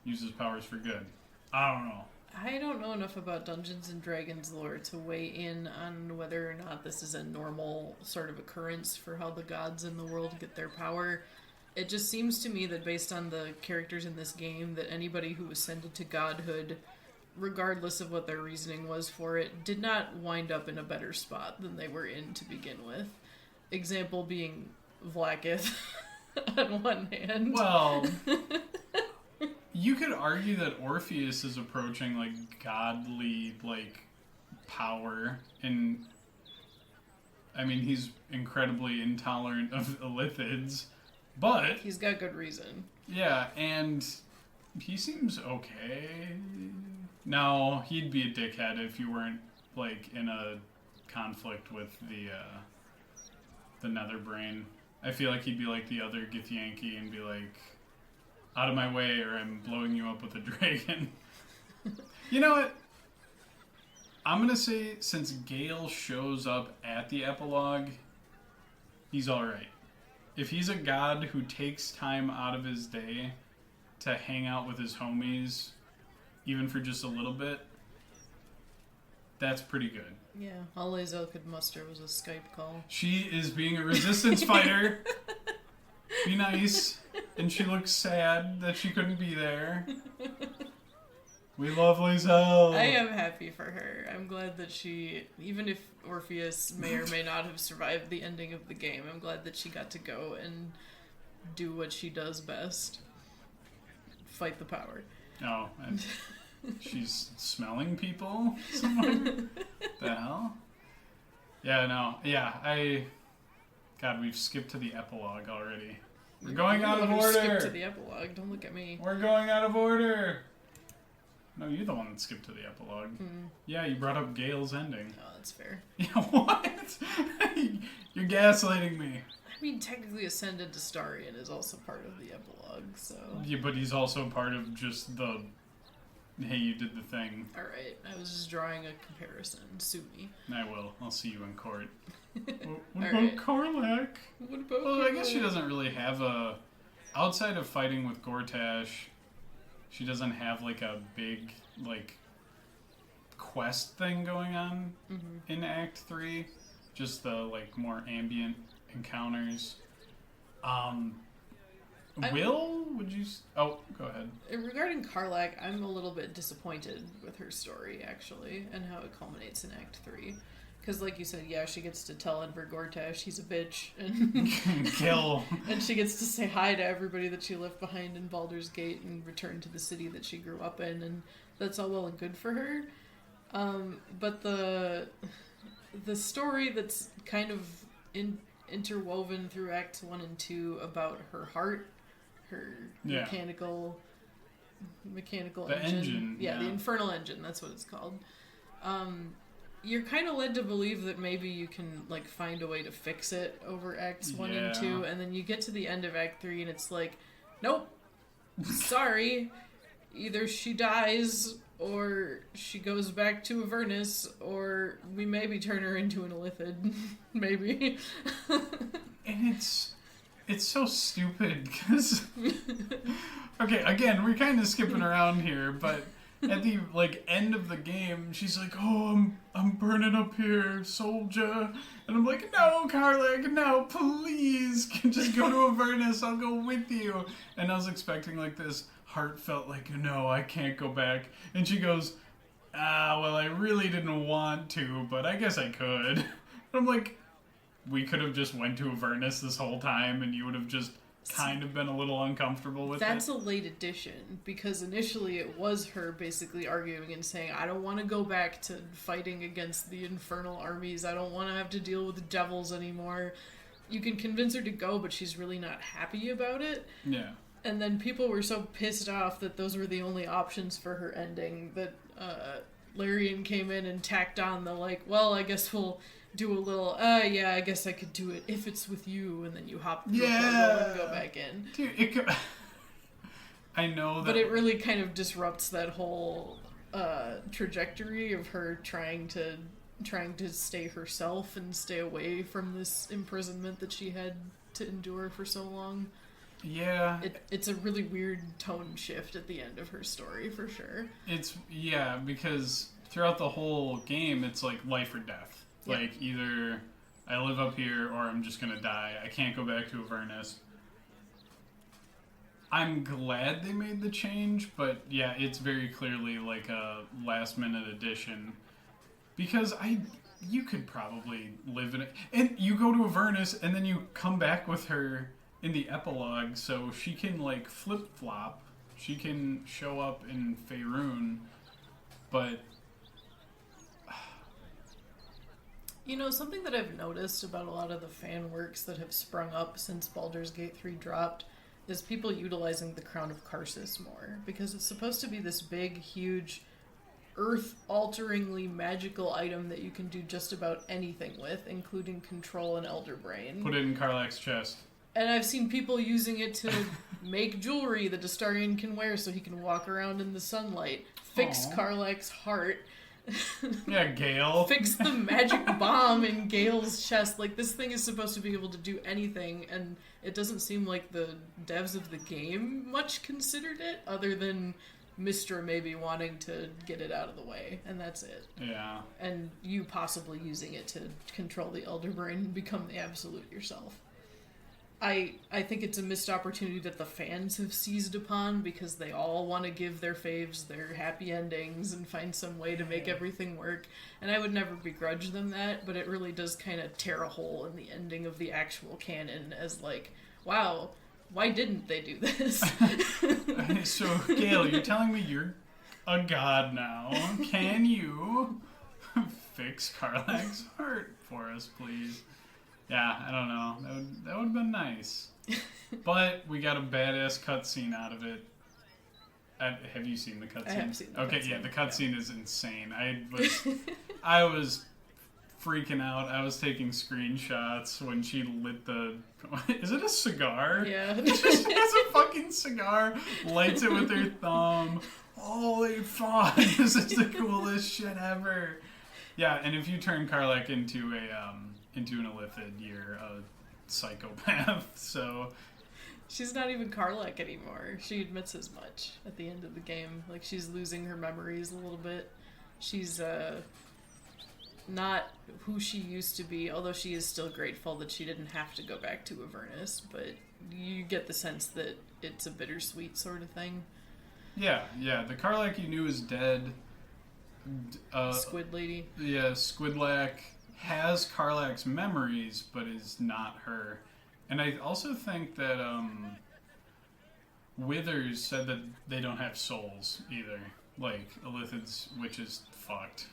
use his powers for good? I don't know. I don't know enough about Dungeons and Dragons lore to weigh in on whether or not this is a normal sort of occurrence for how the gods in the world get their power. It just seems to me that based on the characters in this game, that anybody who ascended to godhood, regardless of what their reasoning was for it, did not wind up in a better spot than they were in to begin with. Example being Vlaakith on one hand. Well, you could argue that Orpheus is approaching like godly like power, and I mean he's incredibly intolerant of Illithids, but He's got good reason. yeah, and he seems okay. No, he'd be a dickhead if you weren't like in a conflict with the Netherbrain. I feel like he'd be like the other Githyanki and be like, out of my way or I'm blowing you up with a dragon. You know what? I'm going to say since Gale shows up at the epilogue, he's alright. If he's a god who takes time out of his day to hang out with his homies, even for just a little bit, that's pretty good. Yeah, all Lae'zel could muster was a Skype call. She is being a resistance fighter. Be nice. And she looks sad that she couldn't be there. We love Lae'zel. I am happy for her. I'm glad that she, even if Orpheus may or may not have survived the ending of the game, I'm glad that she got to go and do what she does best. Fight the power. Oh, and she's smelling people somewhere? The hell? Yeah, no. Yeah, God, we've skipped to the epilogue already. We're going out of order. Skip to the epilogue. Don't look at me. We're going out of order. No, you're the one that skipped to the epilogue. Yeah, you brought up Gale's ending. Oh, that's fair. Yeah, what? You're gaslighting me. I mean, technically Ascended Astarion is also part of the epilogue, so... Yeah, but he's also part of just the, hey, you did the thing. Alright, I was just drawing a comparison. Sue me. I will. I'll see you in court. What about Alright. Karlach? What about... Well, I guess she doesn't really have a... Outside of fighting with Gortash, she doesn't have, like, a big, like, quest thing going on in Act 3. Just the, like, more ambient encounters. Would you... Oh, go ahead. Regarding Karlach, I'm a little bit disappointed with her story, actually, and how it culminates in Act 3. Because, like you said, yeah, she gets to tell Enver Gortash he's a bitch, and Kill. and she gets to say hi to everybody that she left behind in Baldur's Gate and return to the city that she grew up in, and that's all well and good for her. But the story that's kind of interwoven through Acts 1 and 2 about her heart, her mechanical the engine. Yeah, the infernal engine, that's what it's called. You're kind of led to believe that maybe you can like find a way to fix it over Acts 1 and 2, and then you get to the end of Act 3 and it's like, nope, sorry, either she dies or she goes back to Avernus, or we maybe turn her into an Illithid. Maybe. And it's so stupid, because... Okay, again, we're kind of skipping around here, but at the, like, end of the game, she's like, oh, I'm burning up here, soldier. And I'm like, no, Karlach, no, please, just go to Avernus, I'll go with you. And I was expecting, like, this heartfelt, like, no, I can't go back. And she goes, well, I really didn't want to, but I guess I could. And I'm like, we could have just went to Avernus this whole time, and you would have just kind of been a little uncomfortable with That's a late addition, because initially it was her basically arguing and saying, I don't want to go back to fighting against the infernal armies, I don't want to have to deal with the devils anymore. You can convince her to go, but she's really not happy about it. Yeah. And then people were so pissed off that those were the only options for her ending that Larian came in and tacked on the, like, well, I guess we'll do a little, yeah, I guess I could do it if it's with you, and then you hop through the portal and go back in. Dude, I know that... But it really kind of disrupts that whole trajectory of her trying to stay herself and stay away from this imprisonment that she had to endure for so long. Yeah. It's a really weird tone shift at the end of her story, for sure. Yeah, because throughout the whole game, it's like life or death. Yeah. Like, either I live up here or I'm just gonna die. I can't go back to Avernus. I'm glad they made the change, but yeah, it's very clearly like a last-minute addition. Because you could probably live in it. And you go to Avernus, and then you come back with her in the epilogue, so she can, like, flip-flop. She can show up in Faerun, but... You know, something that I've noticed about a lot of the fan works that have sprung up since Baldur's Gate 3 dropped is people utilizing the Crown of Karsus more. Because it's supposed to be this big, huge, earth-alteringly magical item that you can do just about anything with, including control an Elder Brain. Put it in Karlach's chest. And I've seen people using it to make jewelry that Astarion can wear so he can walk around in the sunlight. Fix Karlach's heart. Yeah, Gale. Fix the magic bomb in Gale's chest. Like, this thing is supposed to be able to do anything, and it doesn't seem like the devs of the game much considered it, other than Mystra maybe wanting to get it out of the way, and that's it. Yeah. And you possibly using it to control the Elder Brain and become the Absolute yourself. I think it's a missed opportunity that the fans have seized upon because they all want to give their faves their happy endings and find some way to make everything work. And I would never begrudge them that, but it really does kind of tear a hole in the ending of the actual canon as like, wow, why didn't they do this? So, Gale, you're telling me you're a god now. Can you fix Karlach's heart for us, please? Yeah, I don't know. That would have been nice. But we got a badass cutscene out of it. Have you seen the cutscene? I have seen the cutscene. Yeah, the cutscene is insane. I was freaking out. I was taking screenshots when she lit the... Is it a cigar? Yeah. She just has a fucking cigar, lights it with her thumb. Holy fuck, this is the coolest shit ever. Yeah, and if you turn Karlach into an Illithid, you're a psychopath, so... She's not even Karlach anymore. She admits as much at the end of the game. Like, she's losing her memories a little bit. She's, not who she used to be, although she is still grateful that she didn't have to go back to Avernus, but you get the sense that it's a bittersweet sort of thing. Yeah, the Karlach you knew is dead. Squid Lady. Yeah, Squidlack has Karlach's memories, but is not her. And I also think that Withers said that they don't have souls either. Like, Illithids, which is fucked.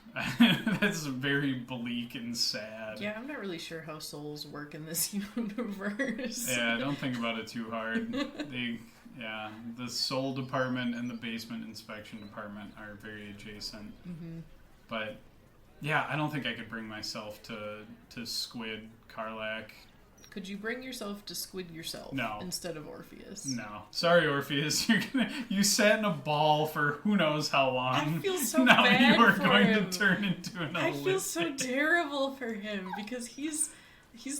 That's very bleak and sad. Yeah, I'm not really sure how souls work in this universe. Yeah, don't think about it too hard. The soul department and the basement inspection department are very adjacent. Mm-hmm. But, yeah, I don't think I could bring myself to squid Karlach. Could you bring yourself to squid yourself instead of Orpheus? No. Sorry, Orpheus. You sat in a ball for who knows how long. I feel so now bad you are for going him. to turn into an I feel Illithid. so terrible for him because he's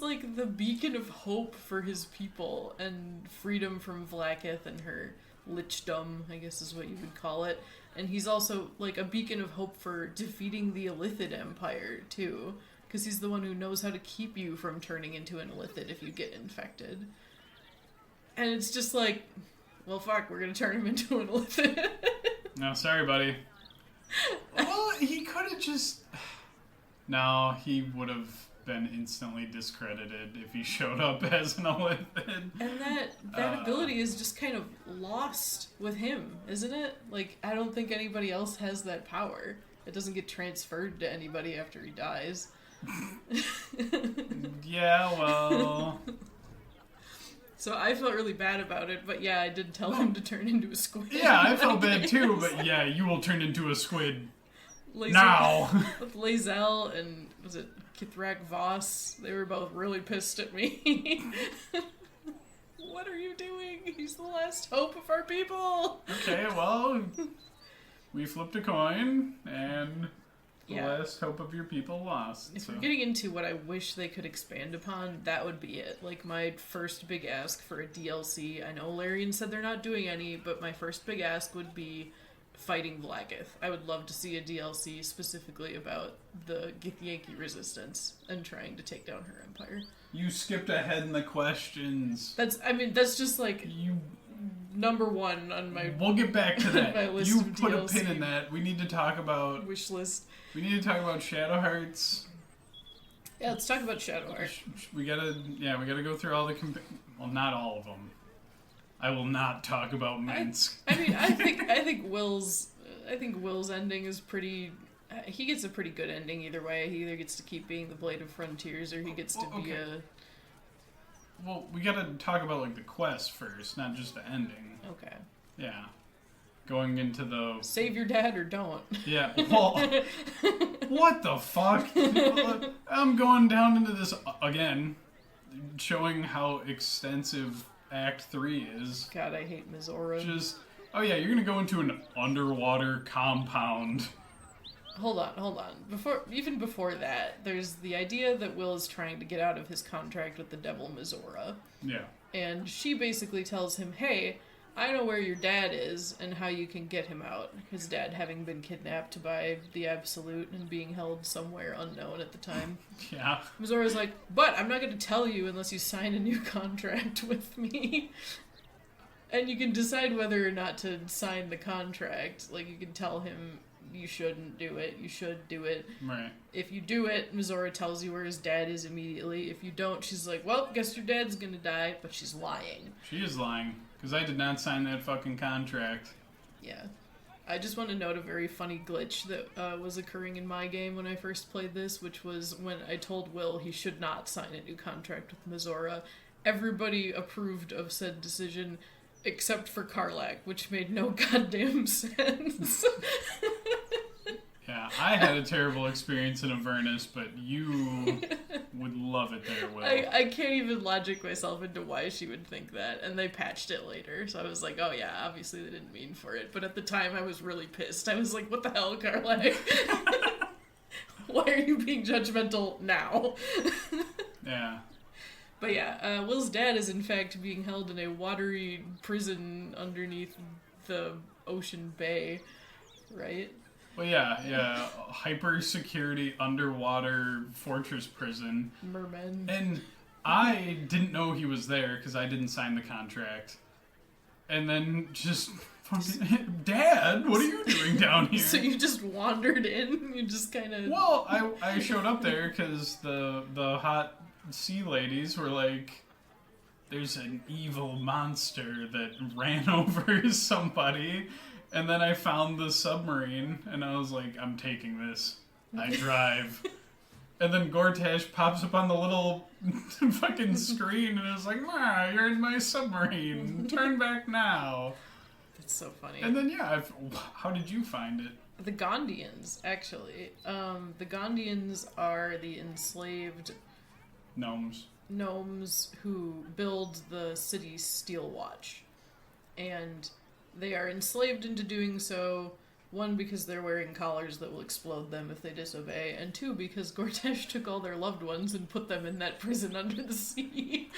like the beacon of hope for his people and freedom from Vlaakith and her lichdom, I guess is what you would call it. And he's also like a beacon of hope for defeating the Illithid Empire too. Because he's the one who knows how to keep you from turning into an Illithid if you get infected. And it's just like, well, fuck, we're going to turn him into an Illithid. No, sorry, buddy. Well, he could have just... No, he would have been instantly discredited if he showed up as an Illithid. And that ability is just kind of lost with him, isn't it? Like, I don't think anybody else has that power. It doesn't get transferred to anybody after he dies. Yeah, well... So I felt really bad about it, but yeah, I did tell him to turn into a squid. Yeah, I felt bad too, but yeah, you will turn into a squid Lazel, now. with Lazel and, was it Kithrak Voss. They were both really pissed at me. What are you doing? He's the last hope of our people. Okay, well, we flipped a coin, and the last hope of your people lost. If we're getting into what I wish they could expand upon, that would be it. Like, my first big ask for a DLC, I know Larian said they're not doing any, but my first big ask would be fighting Vlagith. I would love to see a DLC specifically about the Githyanki resistance and trying to take down her empire. You skipped ahead in the questions. That's just like number one on my. We'll get back to that. My list You of put DLC a pin in that. We need to talk about wish list. We need to talk about Shadowhearts. Yeah, let's talk about Shadowheart. We gotta go through all the well, not all of them. I will not talk about Minsk. I think Will's ending is pretty. He gets a pretty good ending either way. He either gets to keep being the Blade of Frontiers, or he gets to be a. Well, we gotta talk about like the quest first, not just the ending. Okay. Yeah. Going into the save your dad or don't. Yeah. Well, what the fuck? I'm going down into this again, showing how extensive Act 3 is. God, I hate Mizora. You're gonna go into an underwater compound. Hold on. Before that, there's the idea that Will is trying to get out of his contract with the devil Mizora. Yeah. And she basically tells him, hey, I know where your dad is and how you can get him out. His dad having been kidnapped by the Absolute and being held somewhere unknown at the time. Yeah. Mizora's like, but I'm not going to tell you unless you sign a new contract with me. And you can decide whether or not to sign the contract. Like, you can tell him you shouldn't do it, you should do it. Right. If you do it, Mizora tells you where his dad is immediately. If you don't, she's like, well, guess your dad's gonna die, but she's lying. She is lying, because I did not sign that fucking contract. Yeah. I just want to note a very funny glitch that was occurring in my game when I first played this, which was when I told Will he should not sign a new contract with Mizora. Everybody approved of said decision, except for Karlak, which made no goddamn sense. Yeah, I had a terrible experience in Avernus, but you would love it there, Will. I can't even logic myself into why she would think that, and they patched it later, so I was like, oh yeah, obviously they didn't mean for it, but at the time I was really pissed. I was like, what the hell, Karlak? Why are you being judgmental now? Yeah. But yeah, Will's dad is in fact being held in a watery prison underneath the ocean bay, right? Well, yeah, hyper security underwater fortress prison. Mermen. And I didn't know he was there because I didn't sign the contract. And then just fucking, Dad, what are you doing down here? So you just wandered in? You just kind of... Well, I showed up there because the hot sea ladies were like, there's an evil monster that ran over somebody. And then I found the submarine, and I was like, I'm taking this. I drive. And then Gortash pops up on the little fucking screen, and is like, you're in my submarine. Turn back now. That's so funny. And then, how did you find it? The Gondians, actually. The Gondians are the enslaved... Gnomes who build the city's steel watch. And... they are enslaved into doing so, one, because they're wearing collars that will explode them if they disobey, and two, because Gortash took all their loved ones and put them in that prison under the sea.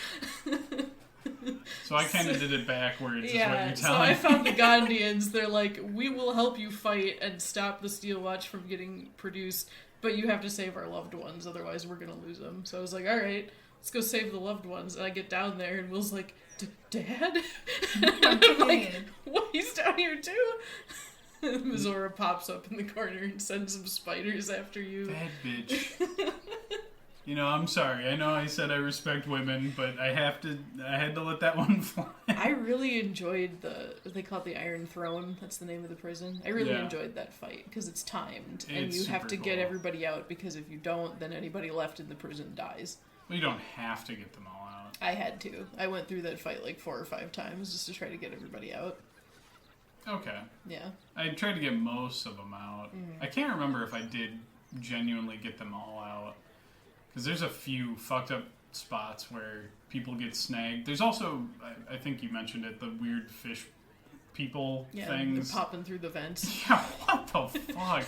So I kind of did it backwards, is what you're telling me. So I found the Gondians. They're like, we will help you fight and stop the Steel Watch from getting produced, but you have to save our loved ones, otherwise we're going to lose them. So I was like, alright, let's go save the loved ones. And I get down there, and Will's like, Dad? I'm like, what? He's down here too? Mizora pops up in the corner and sends some spiders after you. Bad bitch. I'm sorry. I know I said I respect women, but I had to let that one fly. I really enjoyed they call it the Iron Throne. That's the name of the prison. I really enjoyed that fight because it's timed, and you have to get everybody out, because if you don't, then anybody left in the prison dies. Well, you don't have to get them all out. I had to. I went through that fight like 4 or 5 times just to try to get everybody out. Okay. Yeah. I tried to get most of them out. I can't remember if I did genuinely get them all out. Because there's a few fucked up spots where people get snagged. There's also, I think you mentioned it, the weird fish people things. They're popping through the vents. Yeah, what the fuck?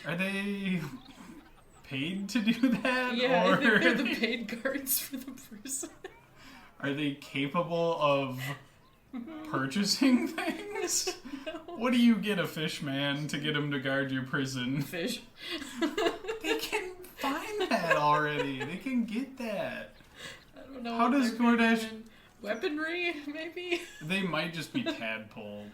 Are they paid to do that? Yeah, or I think they're the paid guards for the prison. Are they capable of purchasing things? No. What do you get a fish man to get him to guard your prison? Fish. They can find that already. They can get that. I don't know. How does Gordash... Weaponry, maybe? They might just be tadpoled.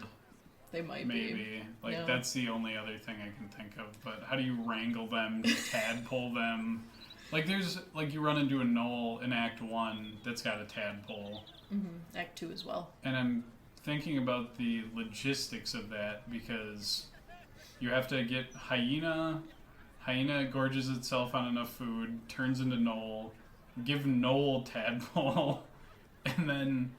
They might Maybe. be. Like, No. that's the only other thing I can think of. But how do you wrangle them, tadpole them? Like, there's, like, you run into a knoll in Act 1 that's got a tadpole. Mm-hmm. Act 2 as well. And I'm thinking about the logistics of that because you have to get hyena. Hyena gorges itself on enough food, turns into knoll, give knoll tadpole, and then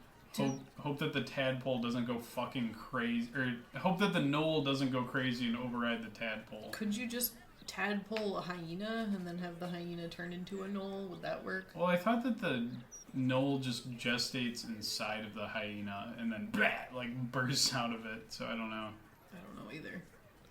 hope that the tadpole doesn't go fucking crazy, or hope that the knoll doesn't go crazy and override the tadpole. Could you just tadpole a hyena and then have the hyena turn into a knoll? Would that work? Well, I thought that the knoll just gestates inside of the hyena and then like bursts out of it. So I don't know. I don't know either.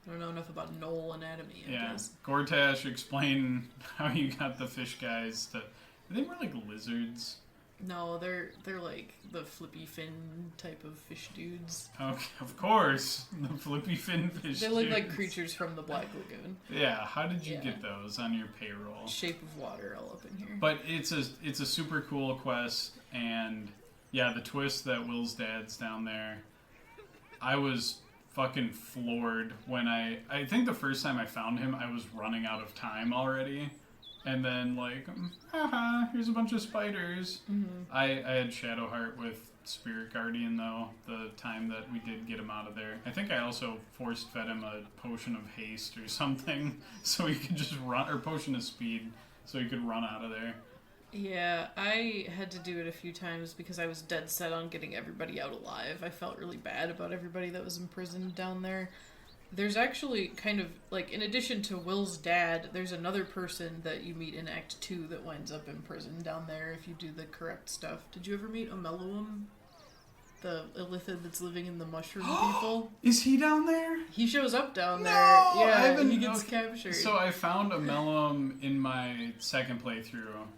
I don't know enough about knoll anatomy, I guess. Gortash, explain how you got the fish guys to... Are they more like lizards? No, they're like the flippy fin type of fish dudes. Okay, of course. The flippy fin fish They look dudes. like creatures from the Black Lagoon. Yeah, how did you Yeah. get those on your payroll? Shape of water all up in here. But it's a super cool quest, and yeah, the twist that Will's dad's down there, I was fucking floored when I think the first time I found him, I was running out of time already. And then, like, haha, here's a bunch of spiders. Mm-hmm. I had Shadowheart with Spirit Guardian, though, the time that we did get him out of there. I think I also force-fed him a potion of haste or something, so he could just run, or potion of speed, so he could run out of there. Yeah, I had to do it a few times because I was dead set on getting everybody out alive. I felt really bad about everybody that was imprisoned down there. There's actually kind of, like, in addition to Will's dad, there's another person that you meet in Act 2 that winds up in prison down there if you do the correct stuff. Did you ever meet Omeluum? The Illithid that's living in the mushroom people? Is he down there? He shows up down there. No, Yeah, I haven't- he gets captured. So I found a Mellum in my second playthrough,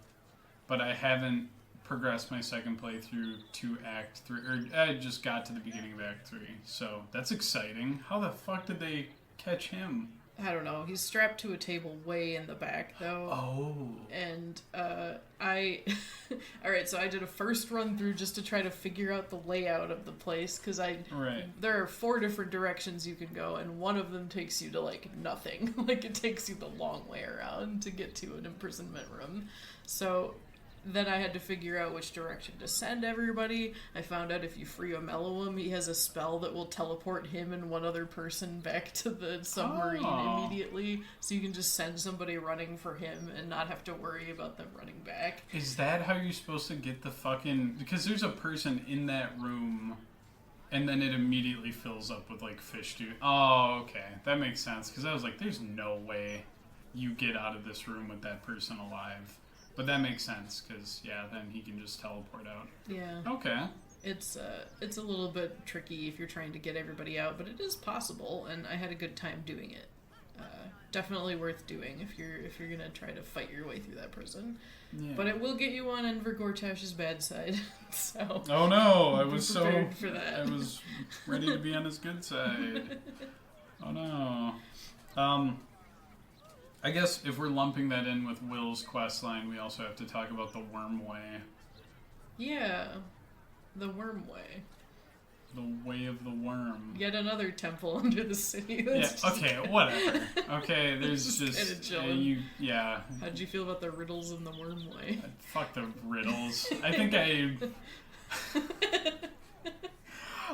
but I haven't progressed my second playthrough to Act 3, or I just got to the beginning of Act 3, so that's exciting. How the fuck did they catch him? I don't know. He's strapped to a table way in the back, though. Oh. And, Alright, so I did a first run through just to try to figure out the layout of the place, because Right. there are 4 different directions you can go, and one of them takes you to, like, nothing. Like, it takes you the long way around to get to an imprisonment room. So then I had to figure out which direction to send everybody. I found out if you free Omeluum, he has a spell that will teleport him and one other person back to the submarine immediately. So you can just send somebody running for him and not have to worry about them running back. Is that how you're supposed to get the fucking... Because there's a person in that room, and then it immediately fills up with, like, fish dude. Oh, okay. That makes sense. Because I was like, there's no way you get out of this room with that person alive. But that makes sense, because, yeah, then he can just teleport out. Yeah. Okay. It's a little bit tricky if you're trying to get everybody out, but it is possible, and I had a good time doing it. Definitely worth doing if you're gonna try to fight your way through that prison. Yeah. But it will get you on Enver Gortash's bad side. So Oh no, I be was prepared for that. I was ready to be on his good side. Oh no. I guess if we're lumping that in with Will's quest line, we also have to talk about the Worm Way. Yeah, the Worm Way. The Way of the Worm. Yet another temple under the city. Yeah, That's okay, whatever. Okay, there's Just just... kinda chilling. Yeah. How'd you feel about the riddles in the Worm Way? Fuck the riddles. I think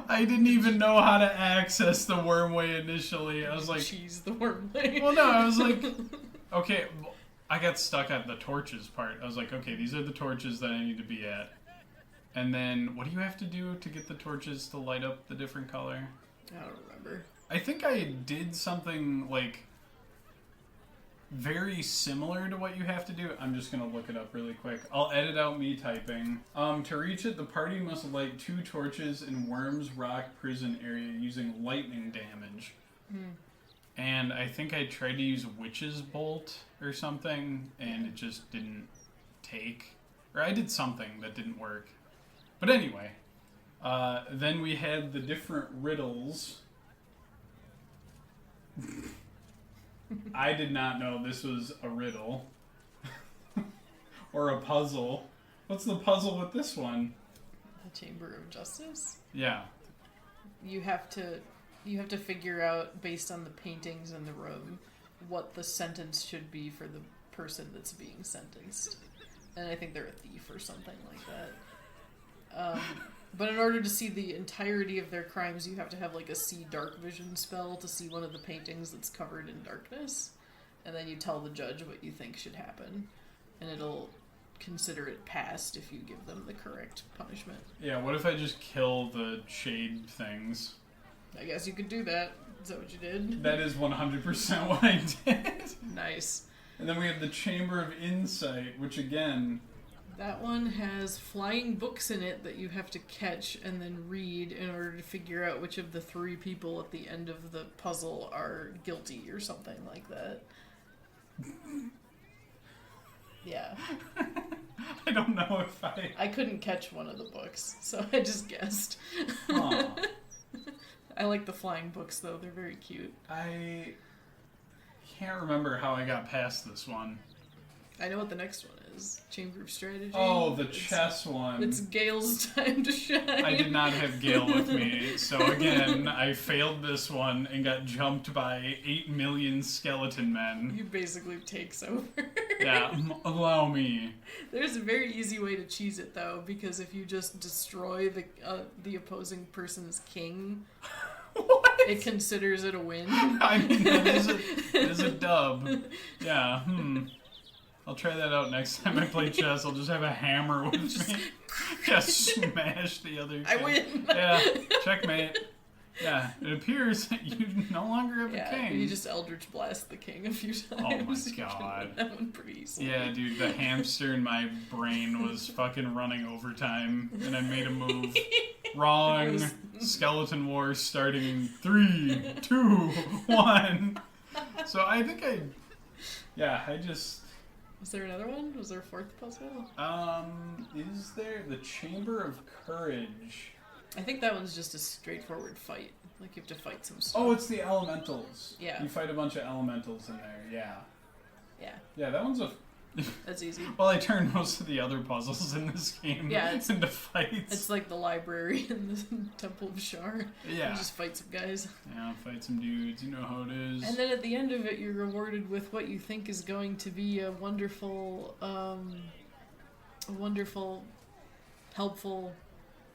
I didn't even know how to access the Worm Way initially. I was like... Cheese the Worm Way. Well, no, I was like... Okay, I got stuck at the torches part. I was like, okay, these are the torches that I need to be at. And then, what do you have to do to get the torches to light up the different color? I don't remember. I think I did something, like... very similar to what you have to do. I'm just going to look it up really quick. I'll edit out me typing. To reach it, the party must light 2 torches in Worms Rock prison area using lightning damage. And I think I tried to use Witch's Bolt or something, and it just didn't take. Or I did something that didn't work. But anyway, then we had the different riddles. I did not know this was a riddle. Or a puzzle. What's the puzzle with this one? The Chamber of Justice? Yeah. You have to figure out, based on the paintings in the room, what the sentence should be for the person that's being sentenced. And I think they're a thief or something like that. But in order to see the entirety of their crimes, you have to have like a see dark vision spell to see one of the paintings that's covered in darkness. And then you tell the judge what you think should happen. And it'll consider it passed if you give them the correct punishment. Yeah, what if I just kill the shade things? I guess you could do that. Is that what you did? That is 100% what I did. Nice. And then we have the Chamber of Insight, which again... That one has flying books in it that you have to catch and then read in order to figure out which of the 3 people at the end of the puzzle are guilty or something like that. Yeah. I don't know if I couldn't catch one of the books, so I just guessed. Huh. I like the flying books, though. They're very cute. I can't remember how I got past this one. I know what the next one is. Chamber of Strategy. Oh, the chess one. It's Gale's time to shine. I did not have Gale with me, so again, I failed this one and got jumped by 8 million skeleton men. You basically takes over. Yeah, allow me. There's a very easy way to cheese it, though, because if you just destroy the opposing person's king... What? It considers it a win. I mean, that is a dub. Yeah, I'll try that out next time I play chess. I'll just have a hammer with me. Just smash the other king. I win. Yeah, checkmate. Yeah, it appears that you no longer have a king. You just Eldritch Blast the king a few times. Oh my god. That one pretty easily. Yeah, dude, the hamster in my brain was fucking running overtime, and I made a move. Wrong. Skeleton Wars starting in 3, 2, 1. So I think I just... Was there another one? Was there a 4th puzzle? Is there the Chamber of Courage? I think that one's just a straightforward fight. Like, you have to fight some stuff. Oh, it's the elementals. Yeah. You fight a bunch of elementals in there, yeah. Yeah. Yeah, that one's a... That's easy. Well, I turned most of the other puzzles in this game into fights. It's like the library in the Temple of Shar. Yeah. You just fight some guys. Yeah, fight some dudes. You know how it is. And then at the end of it, you're rewarded with what you think is going to be a wonderful, helpful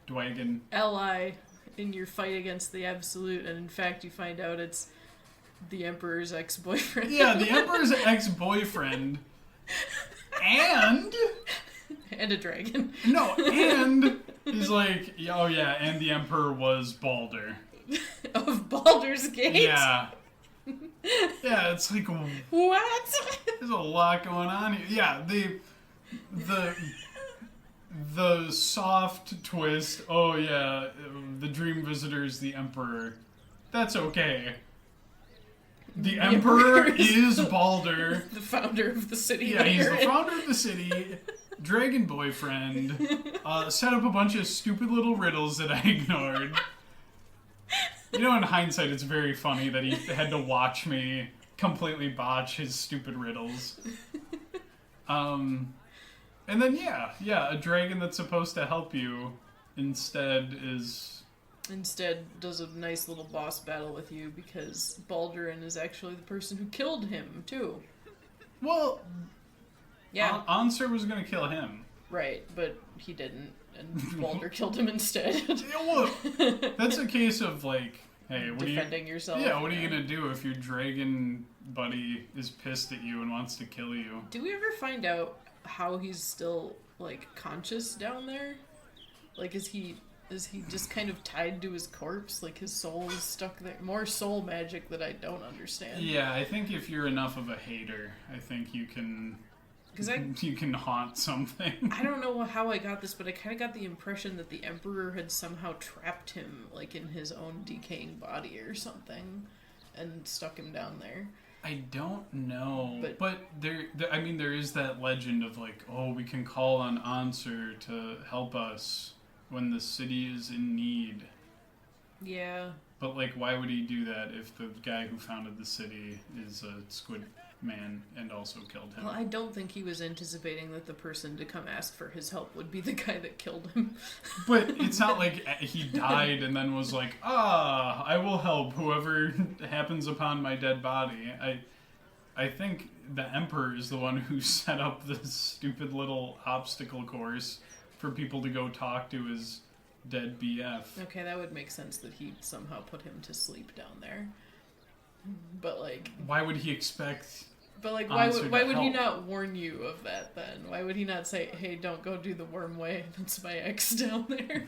Dwagon. ally in your fight against the Absolute, and in fact you find out it's the Emperor's ex-boyfriend. Yeah, the Emperor's ex-boyfriend. And a dragon. No, and he's like, oh yeah, and the Emperor was Baldur. Of Baldur's Gate? Yeah. Yeah, it's like... What? There's a lot going on here. Yeah, the soft twist, oh yeah, the dream visitor is the Emperor. That's okay. The Emperor is Baldur. The founder of the city. Yeah, he's the founder of the city. Dragon boyfriend. Set up a bunch of stupid little riddles that I ignored. You know, in hindsight, it's very funny that he had to watch me completely botch his stupid riddles. And then, yeah, a dragon that's supposed to help you instead does a nice little boss battle with you because Baldurin is actually the person who killed him, too. Well, yeah. Ansar was going to kill him. Right, but he didn't, and Baldur killed him instead. Yeah, well, that's a case of, like, hey, defending yourself. Yeah, what are you going to do if your dragon buddy is pissed at you and wants to kill you? Do we ever find out how he's still, like, conscious down there? Like, is he Is he just kind of tied to his corpse? Like his soul is stuck there? More soul magic that I don't understand. Yeah, I think if you're enough of a hater, I think you can... you can haunt something. I don't know how I got this, but I kind of got the impression that the Emperor had somehow trapped him, like, in his own decaying body or something, and stuck him down there. I don't know, but there, I mean, there is that legend of like, oh, we can call on Answer to help us when the city is in need. Yeah. But like, why would he do that if the guy who founded the city is a squid man and also killed him? Well, I don't think he was anticipating that the person to come ask for his help would be the guy that killed him. But it's not like he died and then was like, I will help whoever happens upon my dead body. I think the Emperor is the one who set up this stupid little obstacle course for people to go talk to his dead BF. Okay, that would make sense that he'd somehow put him to sleep down there. But like, why would he expect? But like, why would he not warn you of that then? Why would he not say, "Hey, don't go do the worm way. That's my ex down there."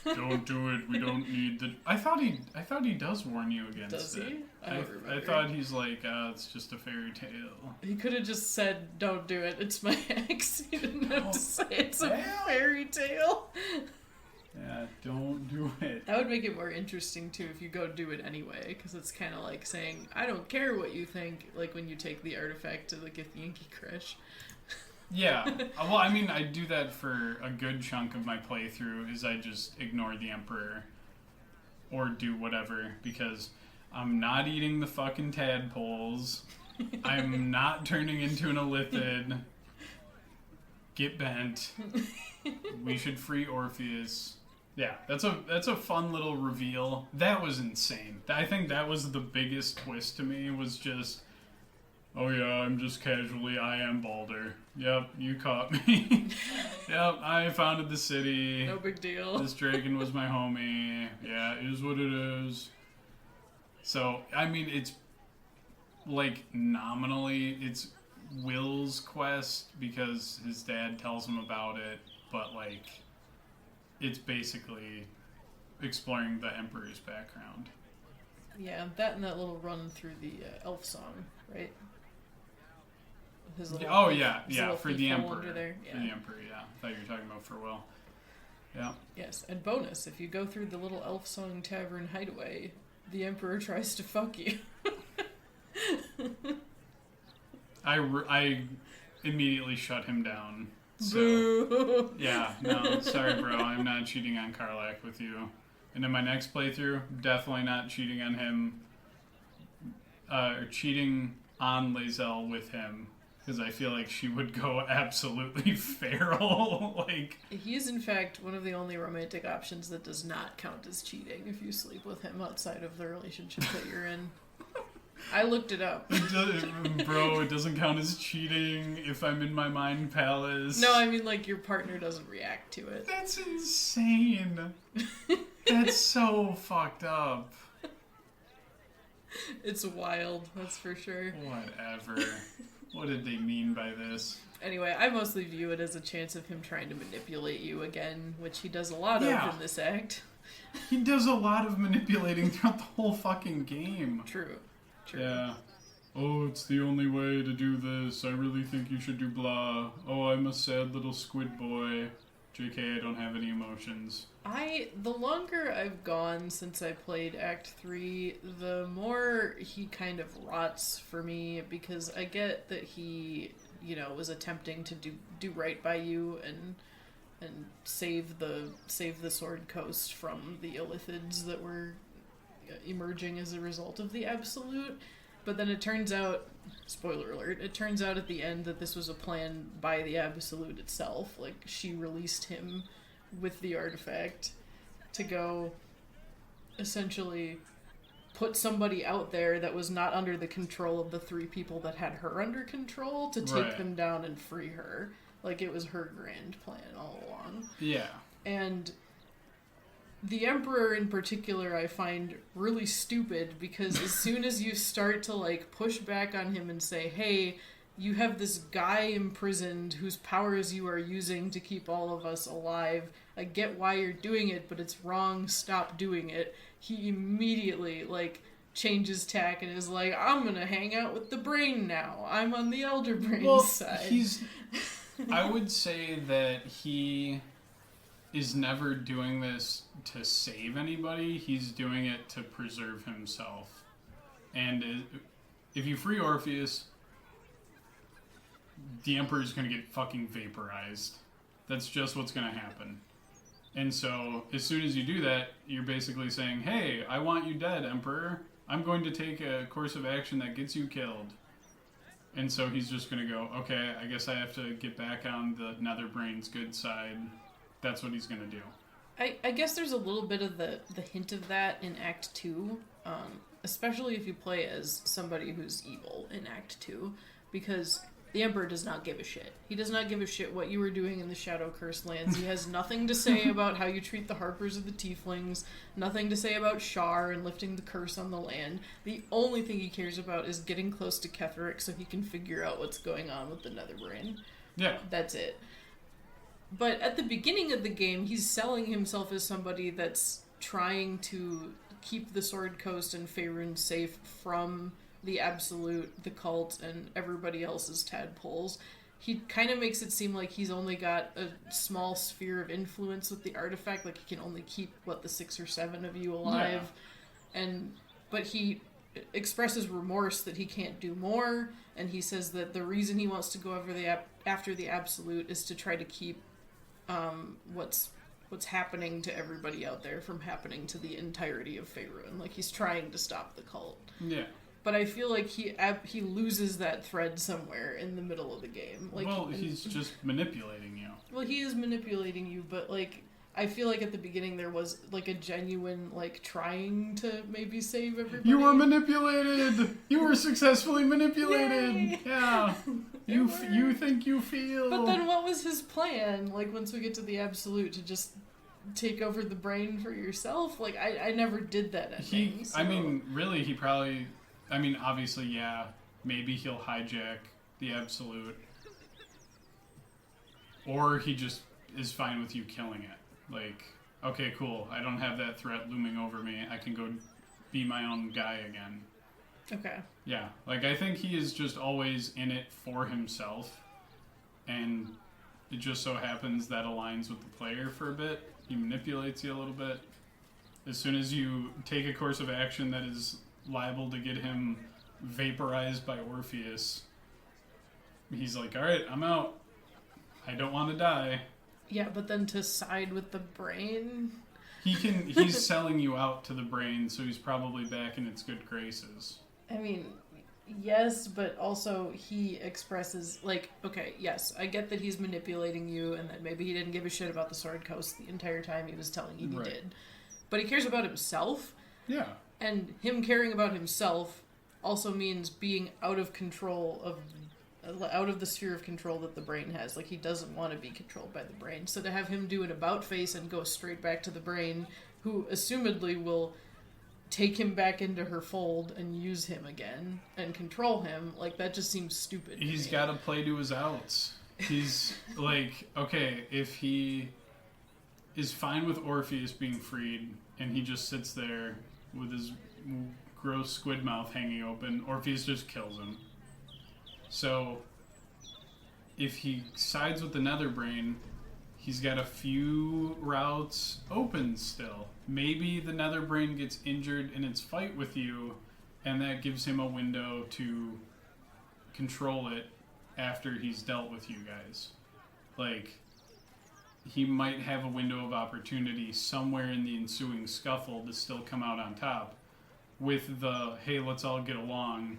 Don't do it. We don't need the. I thought he does warn you against it. Does he? I don't remember. I thought he's like, it's just a fairy tale. He could have just said, "Don't do it. It's my ex." He didn't have to say it's a fairy tale. Yeah, don't do it. That would make it more interesting, too, if you go do it anyway, because it's kind of like saying, I don't care what you think, like when you take the artifact to the Githyanki Crush. Yeah. Well, I mean, I do that for a good chunk of my playthrough, is I just ignore the Emperor or do whatever, because I'm not eating the fucking tadpoles. I'm not turning into an Illithid. Get bent. We should free Orpheus. Yeah, that's a fun little reveal. That was insane. I think that was the biggest twist to me, was just, oh yeah, I'm just casually, I am Baldur. Yep, you caught me. Yep, I founded the city. No big deal. This dragon was my homie. Yeah, it is what it is. So, I mean, it's, like, nominally, it's Will's quest because his dad tells him about it, but, like, it's basically exploring the Emperor's background. Yeah, that and that little run through the elf song, right? His little, oh, yeah, for the Emperor. Emperor. Yeah. For the Emperor, yeah. I thought you were talking about for Will. Yeah. Yes, and bonus, if you go through the little elf song tavern hideaway, the Emperor tries to fuck you. I immediately shut him down. So, boo! Yeah, no, sorry, bro. I'm not cheating on Karlach with you. And in my next playthrough, definitely not cheating on him. Or cheating on Lae'zel with him. Because I feel like she would go absolutely feral. Like, he is, in fact, one of the only romantic options that does not count as cheating if you sleep with him outside of the relationship that you're in. I looked it up. Bro, it doesn't count as cheating if I'm in my mind palace. No, I mean, like, your partner doesn't react to it. That's insane. That's so fucked up. It's wild, that's for sure. Whatever. What did they mean by this? Anyway, I mostly view it as a chance of him trying to manipulate you again, which he does a lot of in this act. He does a lot of manipulating throughout the whole fucking game. True. Yeah. Oh, it's the only way to do this. I really think you should do blah. Oh, I'm a sad little squid boy. JK, I don't have any emotions. The longer I've gone since I played Act 3, the more he kind of rots for me, because I get that he, was attempting to do right by you and save the Sword Coast from the Illithids that were emerging as a result of the Absolute. But then it turns out, spoiler alert, it turns out at the end that this was a plan by the Absolute itself. Like, she released him with the artifact to go essentially put somebody out there that was not under the control of the three people that had her under control to take them down and free her. Like, it was her grand plan all along. Yeah. And the Emperor in particular I find really stupid, because as soon as you start to, like, push back on him and say, hey, you have this guy imprisoned whose powers you are using to keep all of us alive. I get why you're doing it, but it's wrong. Stop doing it. He immediately, like, changes tack and is like, I'm gonna hang out with the brain now. I'm on the elder brain side. I would say that he is never doing this to save anybody. He's doing it to preserve himself. And if you free Orpheus, the Emperor's going to get fucking vaporized. That's just what's going to happen. And so, as soon as you do that, you're basically saying, hey, I want you dead, Emperor. I'm going to take a course of action that gets you killed. And so he's just going to go, okay, I guess I have to get back on the Netherbrain's good side. That's what he's going to do. I guess there's a little bit of the hint of that in Act 2, especially if you play as somebody who's evil in Act 2, because the Emperor does not give a shit. He does not give a shit what you were doing in the Shadow Curse lands. He has nothing to say about how you treat the Harpers of the Tieflings, nothing to say about Shar and lifting the curse on the land. The only thing he cares about is getting close to Ketheric so he can figure out what's going on with the Netherbrain. Yeah. That's it. But at the beginning of the game, he's selling himself as somebody that's trying to keep the Sword Coast and Faerun safe from the Absolute, the cult, and everybody else's tadpoles. He kind of makes it seem like he's only got a small sphere of influence with the artifact, like he can only keep, the 6 or 7 of you alive. Yeah. But he expresses remorse that he can't do more, and he says that the reason he wants to go after the Absolute is to try to keep what's happening to everybody out there from happening to the entirety of Faerun. Like, he's trying to stop the cult. Yeah. But I feel like he loses that thread somewhere in the middle of the game. Like, he's just manipulating you. Well, he is manipulating you, but, like, I feel like at the beginning there was, like, a genuine, like, trying to maybe save everybody. You were manipulated! You were successfully manipulated! Yay! Yeah. You think you feel. But then what was his plan? Like, once we get to the Absolute, to just take over the brain for yourself? Like, I never did that ending. Really, he probably... obviously, yeah, maybe he'll hijack the Absolute. Or he just is fine with you killing it. Like, okay, cool, I don't have that threat looming over me. I can go be my own guy again. Okay. Yeah, like, I think he is just always in it for himself. And it just so happens that aligns with the player for a bit. He manipulates you a little bit. As soon as you take a course of action that is liable to get him vaporized by Orpheus, he's like, alright, I'm out. I don't want to die. Yeah, but then to side with the brain? He's selling you out to the brain, so he's probably back in its good graces. Yes, but also he expresses, like, okay, yes, I get that he's manipulating you and that maybe he didn't give a shit about the Sword Coast the entire time he was telling you he did. But he cares about himself. Yeah. And him caring about himself also means being out of the sphere of control that the brain has. Like, he doesn't want to be controlled by the brain. So to have him do an about face and go straight back to the brain, who assumedly will take him back into her fold and use him again and control him, like, that just seems stupid. He's got to play to his outs. He's like, okay, if he is fine with Orpheus being freed and he just sits there with his gross squid mouth hanging open, Orpheus just kills him. So, if he sides with the Netherbrain, he's got a few routes open still. Maybe the Netherbrain gets injured in its fight with you, and that gives him a window to control it after he's dealt with you guys. Like, he might have a window of opportunity somewhere in the ensuing scuffle to still come out on top. With the, hey, let's all get along,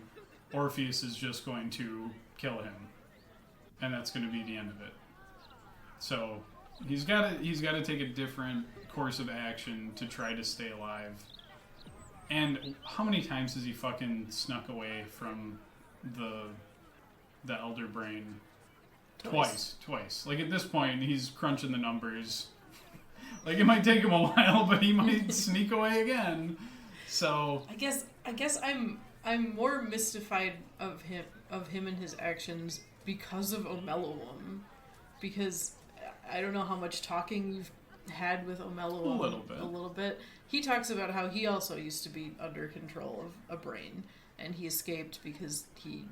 Orpheus is just going to kill him. And that's going to be the end of it. So, he's got to take a different course of action to try to stay alive. And how many times has he fucking snuck away from the Elder Brain? Twice. Like, at this point, he's crunching the numbers. Like, it might take him a while, but he might sneak away again. So I guess I'm more mystified of him of him and his actions because of Omelluum. Because I don't know how much talking you've had with Omelluum. A little bit. He talks about how he also used to be under control of a brain, and he escaped because he,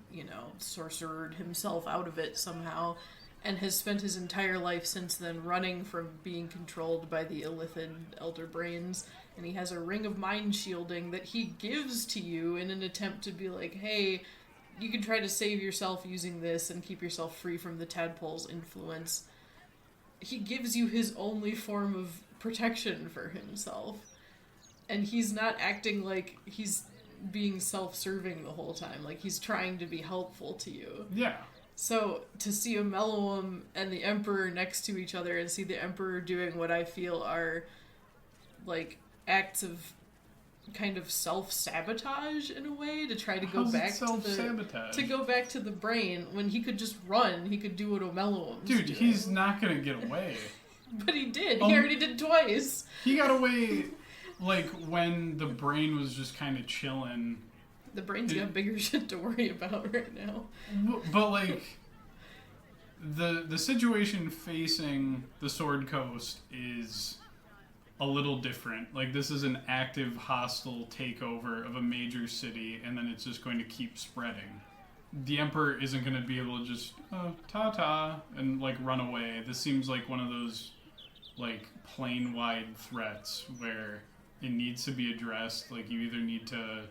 sorcered himself out of it somehow, and has spent his entire life since then running from being controlled by the illithid elder brains. And he has a ring of mind shielding that he gives to you in an attempt to be like, hey, you can try to save yourself using this and keep yourself free from the tadpole's influence. He gives you his only form of protection for himself. And he's not acting like he's being self-serving the whole time. Like, he's trying to be helpful to you. Yeah. So, to see Omelluum and the Emperor next to each other and see the Emperor doing what I feel are, like, acts of kind of self-sabotage in a way to try to go back to the brain when he could just run. He could do what Omelluum's doing. Dude, he's not gonna get away. But he did. He already did twice. He got away, like, when the brain was just kind of chilling. The brain's got bigger shit to worry about right now. But, like, the situation facing the Sword Coast is a little different. Like, this is an active, hostile takeover of a major city, and then it's just going to keep spreading. The Emperor isn't going to be able to just, ta-ta, and, like, run away. This seems like one of those, like, plane-wide threats where it needs to be addressed. Like, you either need to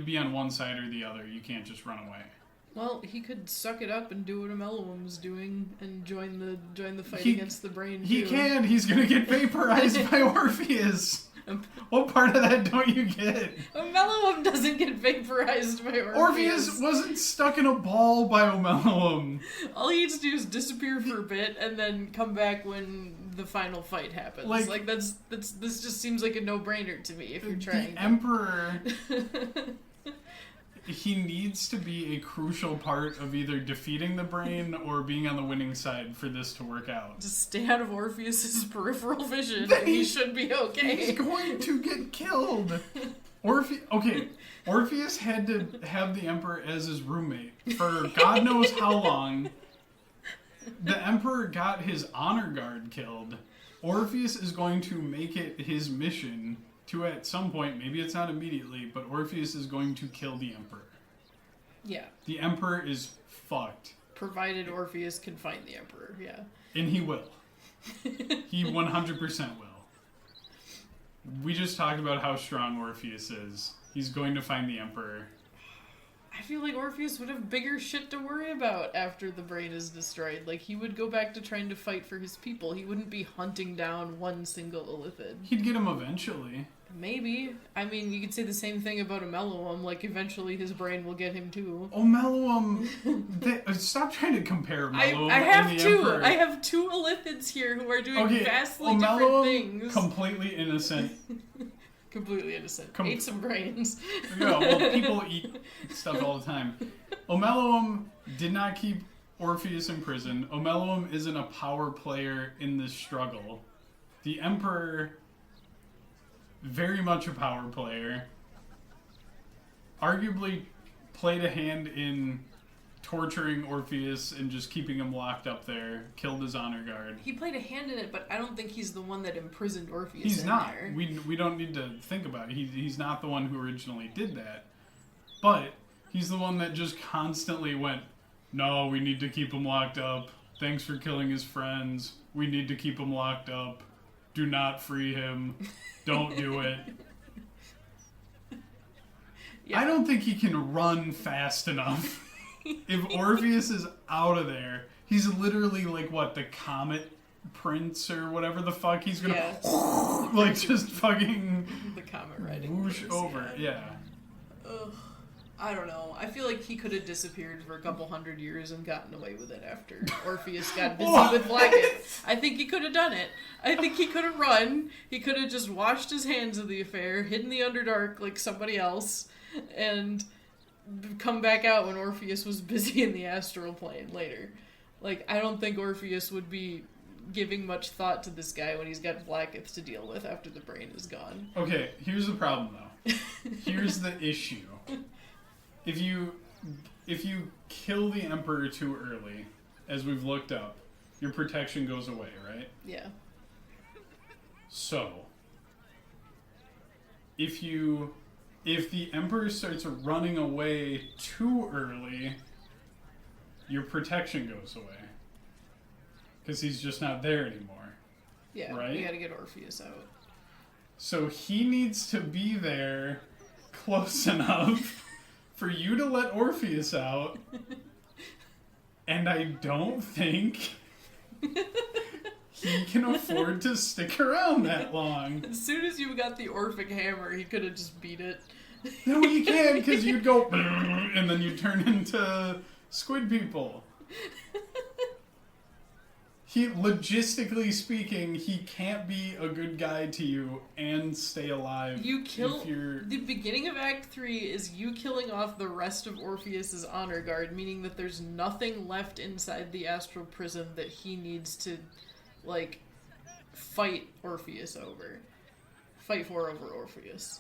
be on one side or the other. You can't just run away. Well, he could suck it up and do what Omelluum's doing and join the fight against the brain, too. He can! He's gonna get vaporized by Orpheus! What part of that don't you get? Omelluum doesn't get vaporized by Orpheus. Orpheus wasn't stuck in a ball by Omelluum. All he needs to do is disappear for a bit and then come back when the final fight happens. Like this just seems like a no-brainer to me if you're trying. The Emperor, he needs to be a crucial part of either defeating the brain or being on the winning side for this to work out. Just stay out of Orpheus's peripheral vision and he should be okay. He's going to get killed. Orpheus had to have the Emperor as his roommate for God knows how long. The Emperor got his honor guard killed. Orpheus is going to make it his mission to, at some point, maybe it's not immediately, but Orpheus is going to kill the Emperor. Yeah. The Emperor is fucked. Provided Orpheus can find the Emperor, yeah. And he will. He 100% will. We just talked about how strong Orpheus is. He's going to find the Emperor. I feel like Orpheus would have bigger shit to worry about after the brain is destroyed. Like, he would go back to trying to fight for his people. He wouldn't be hunting down one single illithid. He'd get him eventually. Maybe. I mean, you could say the same thing about Omelluum. Like, eventually his brain will get him too. Omelluum... stop trying to compare Omelluum I have and the two. Emperor. I have two illithids here who are doing vastly different things. Completely innocent. Completely innocent. Ate some brains. Yeah, well, people eat stuff all the time. Omelluum did not keep Orpheus in prison. Omelluum isn't a power player in this struggle. The Emperor, very much a power player, arguably played a hand in torturing Orpheus and just keeping him locked up there, killed his honor guard. He played a hand in it, but I don't think he's the one that imprisoned Orpheus. He's not. There. We don't need to think about it. He's not the one who originally did that. But he's the one that just constantly went, no, we need to keep him locked up. Thanks for killing his friends. We need to keep him locked up. Do not free him. Don't do it. Yeah. I don't think he can run fast enough. If Orpheus is out of there, he's literally like, what, the Comet Prince or whatever the fuck? He's gonna, like, just fucking... The Comet riding. Whoosh over, yeah. Ugh. I don't know. I feel like he could have disappeared for a couple hundred years and gotten away with it after Orpheus got busy with Blackett. I think he could have done it. I think he could have run. He could have just washed his hands of the affair, hidden the Underdark like somebody else, and come back out when Orpheus was busy in the astral plane later. Like, I don't think Orpheus would be giving much thought to this guy when he's got Blackett to deal with after the brain is gone. Okay, here's the problem, though. Here's the issue. If you if you kill the Emperor too early, as we've looked up, your protection goes away, right? Yeah. So, if the Emperor starts running away too early, your protection goes away. Because he's just not there anymore. Yeah, right? You gotta get Orpheus out. So he needs to be there close enough for you to let Orpheus out. And I don't think he can afford to stick around that long. As soon as you got the Orphic hammer, he could have just beat it. No, you can't, because you'd go and then you turn into squid people. Logistically speaking, he can't be a good guy to you and stay alive. You kill... The beginning of Act 3 is you killing off the rest of Orpheus's honor guard, meaning that there's nothing left inside the astral prison that he needs to, like, fight Orpheus over. Fight for over Orpheus.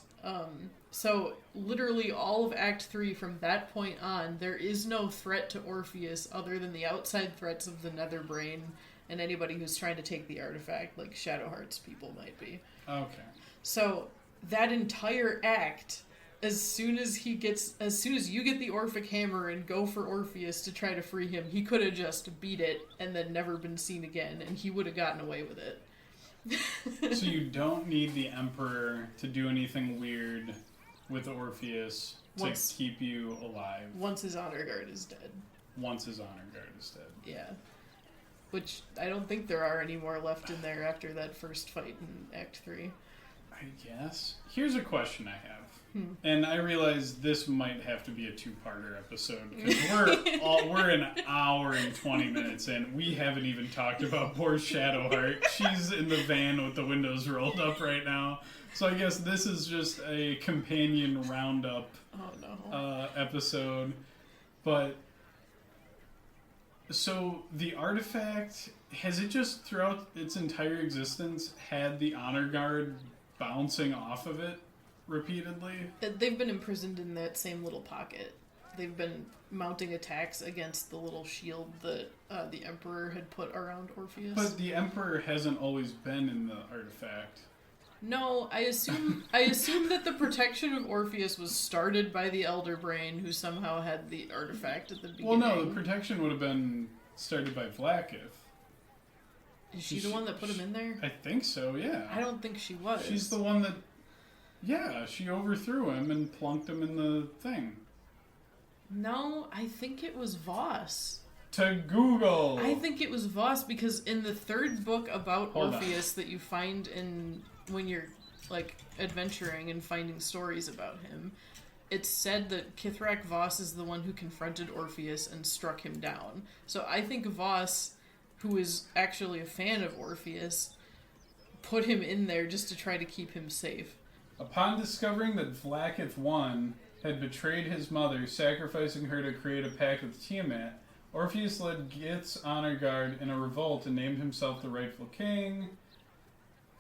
So, literally all of Act 3 from that point on, there is no threat to Orpheus other than the outside threats of the Netherbrain and anybody who's trying to take the artifact, like Shadowheart's people might be. Okay. So, that entire act, as soon as you get the Orphic hammer and go for Orpheus to try to free him, he could have just beat it and then never been seen again, and he would have gotten away with it. So you don't need the Emperor to do anything weird with Orpheus to keep you alive. Once his honor guard is dead. Once his honor guard is dead. Yeah. Which I don't think there are any more left in there after that first fight in Act 3. I guess. Here's a question I have. And I realize this might have to be a two-parter episode, because we're an hour and 20 minutes in. We haven't even talked about poor Shadowheart. She's in the van with the windows rolled up right now. So I guess this is just a companion roundup episode. But, so the artifact, has it just throughout its entire existence had the honor guard bouncing off of it repeatedly? They've been imprisoned in that same little pocket. They've been mounting attacks against the little shield that the Emperor had put around Orpheus. But the Emperor hasn't always been in the artifact. No, I assume that the protection of Orpheus was started by the Elder Brain, who somehow had the artifact at the beginning. Well, no, the protection would have been started by Vlaakith. Is she the one that put him in there? I think so, yeah. I don't think she was. She's the one that... Yeah, she overthrew him and plunked him in the thing. No, I think it was Voss. To Google! I think it was Voss, because in the third book about Orpheus that you find when you're, like, adventuring and finding stories about him, it's said that Kithrak Voss is the one who confronted Orpheus and struck him down. So I think Voss, who is actually a fan of Orpheus, put him in there just to try to keep him safe. Upon discovering that Vlaakith I had betrayed his mother, sacrificing her to create a pact with Tiamat, Orpheus led Gith's honor guard in a revolt and named himself the rightful king.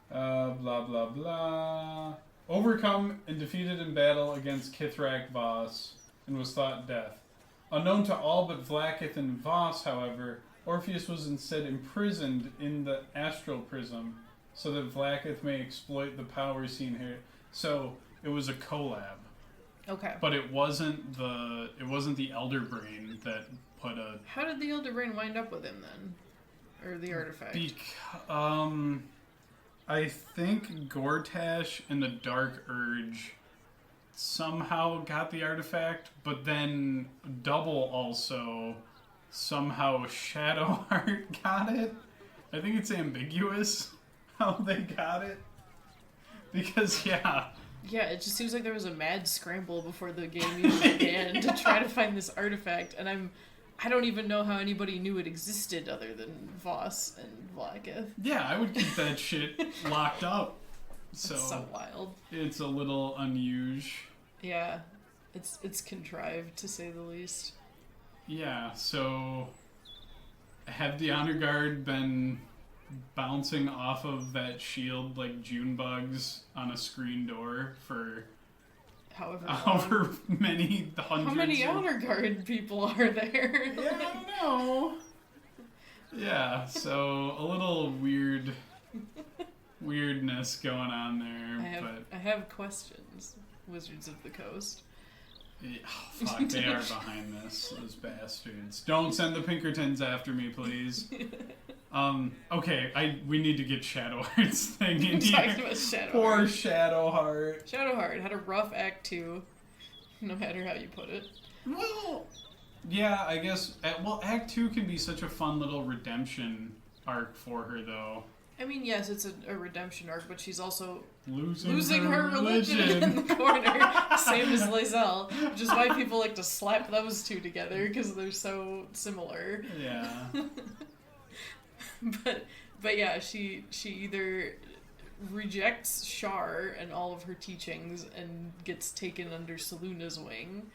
Blah, blah, blah. Overcome and defeated in battle against Kithrak Voss, and was thought death. Unknown to all but Vlaakith and Voss, however, Orpheus was instead imprisoned in the astral prism, so that Vlaakith may exploit the powers he inherited. So it was a collab. Okay. But it wasn't the Elder Brain that put a... How did the Elder Brain wind up with him then? Or the artifact? I think Gortash and the Dark Urge somehow got the artifact, but then Double also somehow Shadowheart got it. I think it's ambiguous how they got it. Because, yeah, it just seems like there was a mad scramble before the game even began to try to find this artifact, and I don't even know how anybody knew it existed other than Voss and Vlaakith. Yeah, I would keep that shit locked up. So, it's so wild. It's a little unusual. Yeah, it's contrived, to say the least. Yeah, so have the honor guard been bouncing off of that shield like June bugs on a screen door for however However many hundreds. How many honor guard people are there? Yeah, I don't know. Yeah, so a little weirdness going on there. I have questions, Wizards of the Coast. Yeah, oh, fuck, they are behind this, those bastards. Don't send the Pinkertons after me, please. Okay, we need to get Shadowheart's thing in here. Talking about Shadowheart. Poor Shadowheart. Shadowheart had a rough Act 2, no matter how you put it. Well, yeah, I guess. Act 2 can be such a fun little redemption arc for her, though. I mean, yes, it's a redemption arc, but she's also losing her religion in the corner, same as Lae'zel, which is why people like to slap those two together, because they're so similar. Yeah. But yeah, she either rejects Shar and all of her teachings and gets taken under Seluna's wing,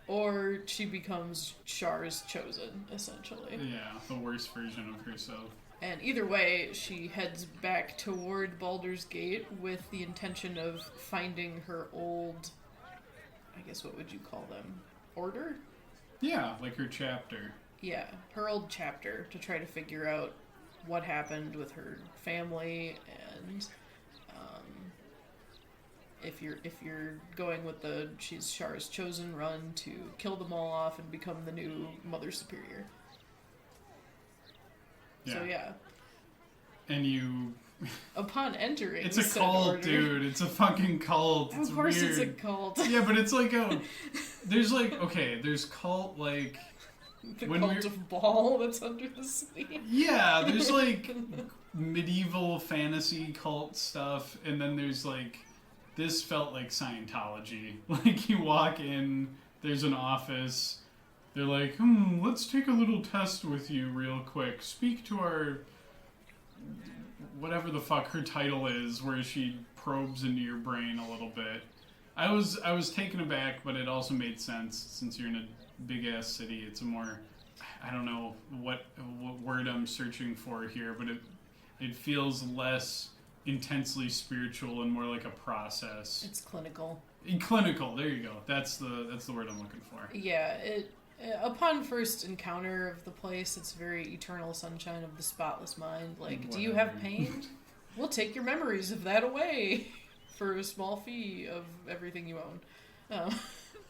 or she becomes Shar's chosen, essentially. Yeah, the worst version of herself. And either way, she heads back toward Baldur's Gate with the intention of finding her old, I guess what would you call them? Order? Yeah, like her chapter. Yeah, her old chapter, to try to figure out what happened with her family, and if you're going with she's Shar's chosen run, to kill them all off and become the new Mother Superior. Yeah. So yeah. And you... Upon entering It's a cult, order, dude. It's a fucking cult. It's of course weird. it's a cult. Yeah, but it's like there's cult, like... The cult of Baal that's under the sea. Yeah, there's like medieval fantasy cult stuff, and then there's like... This felt like Scientology. Like, you walk in, there's an office... They're like, let's take a little test with you real quick. Speak to our... whatever the fuck her title is, where she probes into your brain a little bit. I was taken aback, but it also made sense, since you're in a big-ass city. It's a more... I don't know what word I'm searching for here, but it feels less intensely spiritual and more like a process. It's clinical. Clinical, there you go. That's the word I'm looking for. Yeah, upon first encounter of the place, it's very eternal sunshine of the spotless mind. Like, Whatever. Do you have pain? We'll take your memories of that away for a small fee of everything you own.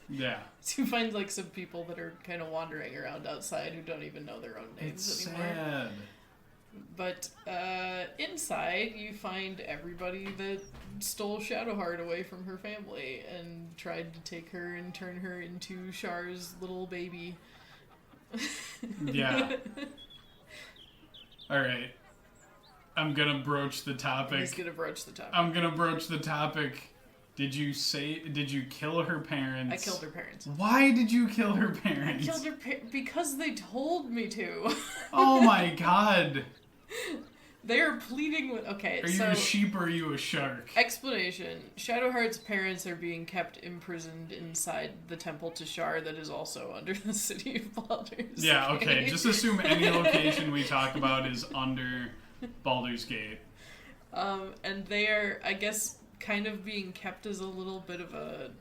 Yeah. So you find like some people that are kind of wandering around outside who don't even know their own names It's anymore. sad. But inside, you find everybody that stole Shadowheart away from her family and tried to take her and turn her into Shar's little baby. Yeah. All right. I'm gonna broach the topic. He's gonna broach the topic. I'm gonna broach the topic. Did you kill her parents? I killed her parents. Why did you kill her parents? I killed her because they told me to. Oh my god. They are pleading with... Okay, Are you a sheep or are you a shark? Explanation. Shadowheart's parents are being kept imprisoned inside the temple to Shar that is also under the city of Baldur's Yeah, Gate. okay. Just assume any location we talk about is under Baldur's Gate. And they are, I guess, kind of being kept as a little bit of a...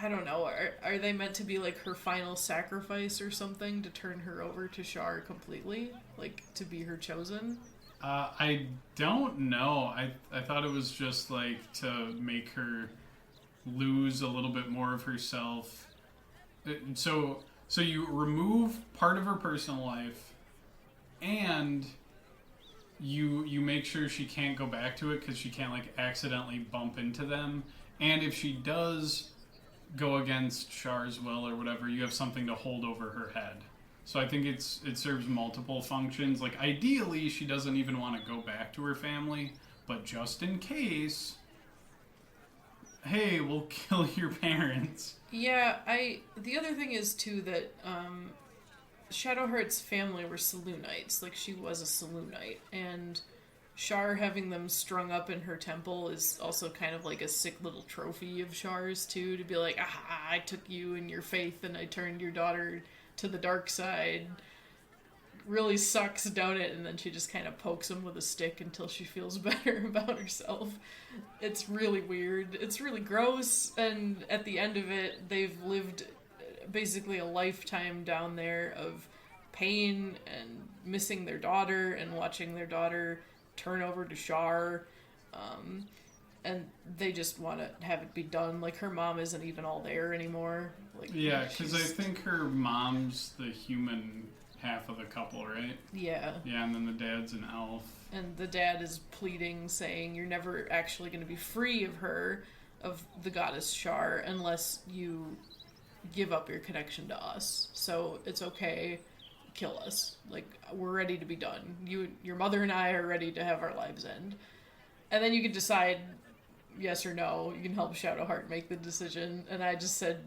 I don't know. Are they meant to be like her final sacrifice or something to turn her over to Shar completely? Like, to be her chosen? I don't know. I thought it was just like to make her lose a little bit more of herself. So you remove part of her personal life, and you make sure she can't go back to it because she can't like accidentally bump into them. And if she does go against Shar's will or whatever, you have something to hold over her head. So I think it serves multiple functions. Like, ideally, she doesn't even want to go back to her family, but just in case, hey, we'll kill your parents. Yeah, the other thing is, too, that Shadowheart's family were Selûnites. Like, she was a Selûnite, and Shar having them strung up in her temple is also kind of like a sick little trophy of Shar's, too, to be like, I took you and your faith and I turned your daughter to the dark side. really sucks, don't it? And then she just kind of pokes him with a stick until she feels better about herself. It's really weird. It's really gross. And at the end of it, they've lived basically a lifetime down there of pain and missing their daughter and watching their daughter turn over to Shar. And they just want to have it be done. Like, her mom isn't even all there anymore. Like, yeah, because I think her mom's the human half of the couple, right? Yeah. Yeah, and then the dad's an elf. And the dad is pleading, saying, you're never actually going to be free of her, of the goddess Shar, unless you give up your connection to us. So it's okay, kill us. Like, we're ready to be done. Your mother and I are ready to have our lives end. And then you can decide yes or no. You can help Shadowheart make the decision. And I just said,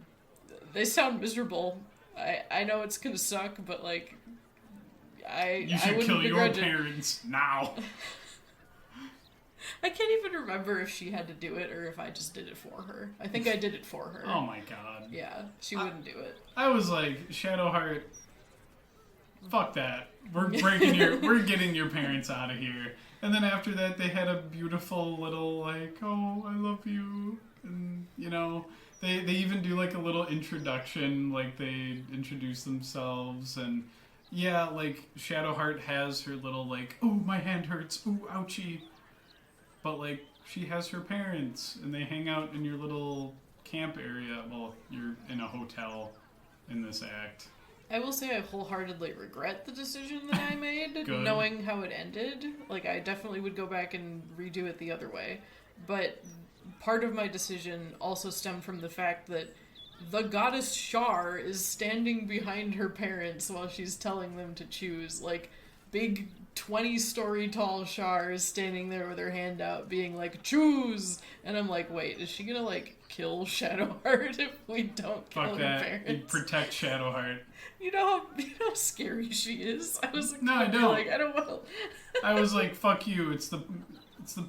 they sound miserable. I know it's gonna suck, but like, you should kill your parents now. I can't even remember if she had to do it or if I just did it for her. I think I did it for her. Oh my god. Yeah, she wouldn't do it. I was like, Shadowheart, fuck that. We're getting your parents out of here. And then after that, they had a beautiful little, like, oh, I love you. And, you know, they even do, like, a little introduction. Like, they introduce themselves. And, yeah, like, Shadowheart has her little, like, oh, my hand hurts. Ooh, ouchie. But, like, she has her parents. And they hang out in your little camp area. Well, you're in a hotel in this act. I will say I wholeheartedly regret the decision that I made, Good. knowing how it ended. Like, I definitely would go back and redo it the other way. But part of my decision also stemmed from the fact that the goddess Shar is standing behind her parents while she's telling them to choose. Like, big 20-story tall Shar is standing there with her hand out being like, choose! And I'm like, wait, is she gonna, like, kill Shadowheart if we don't kill Fuck her that. parents? You protect Shadowheart. You know how scary she is? I was like, no, I don't. Like, I don't want. I was like, fuck you. It's the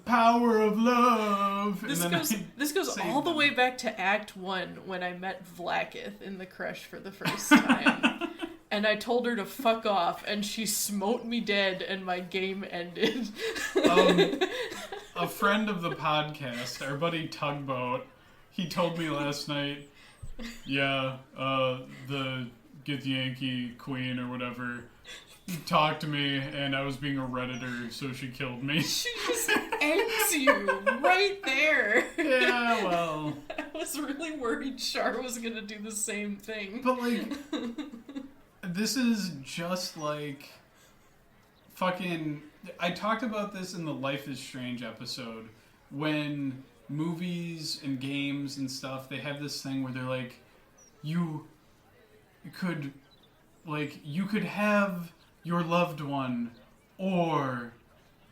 power of love. This goes all the way back to Act 1 when I met Vlaakith in the creche for the first time. And I told her to fuck off, and she smote me dead, and my game ended. A friend of the podcast, our buddy Tugboat, he told me last night, yeah, the Get Yankee Queen or whatever talked to me, and I was being a Redditor, so she killed me. She just ends you right there. Yeah, well. I was really worried Shar was gonna do the same thing. But, like, this is just like fucking... I talked about this in the Life is Strange episode, when movies and games and stuff, they have this thing where they're like, you could have your loved one, or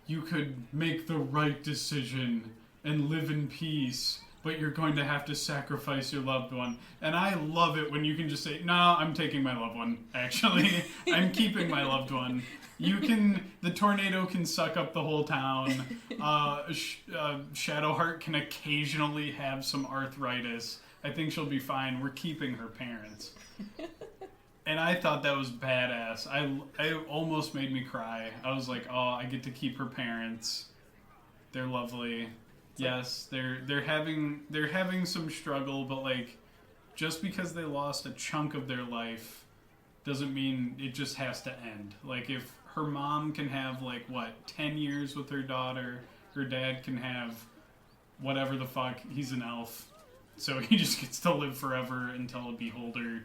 you could make the right decision and live in peace, but you're going to have to sacrifice your loved one. And I love it when you can just say, no, I'm taking my loved one, actually. I'm keeping my loved one. The tornado can suck up the whole town. Shadowheart can occasionally have some arthritis. I think she'll be fine. We're keeping her parents. And I thought that was badass. I almost made me cry. I was like, oh, I get to keep her parents. They're lovely. Yes, they're having some struggle, but like, just because they lost a chunk of their life doesn't mean it just has to end. Like, if her mom can have 10 years with her daughter, her dad can have whatever the fuck. He's an elf, so he just gets to live forever until a beholder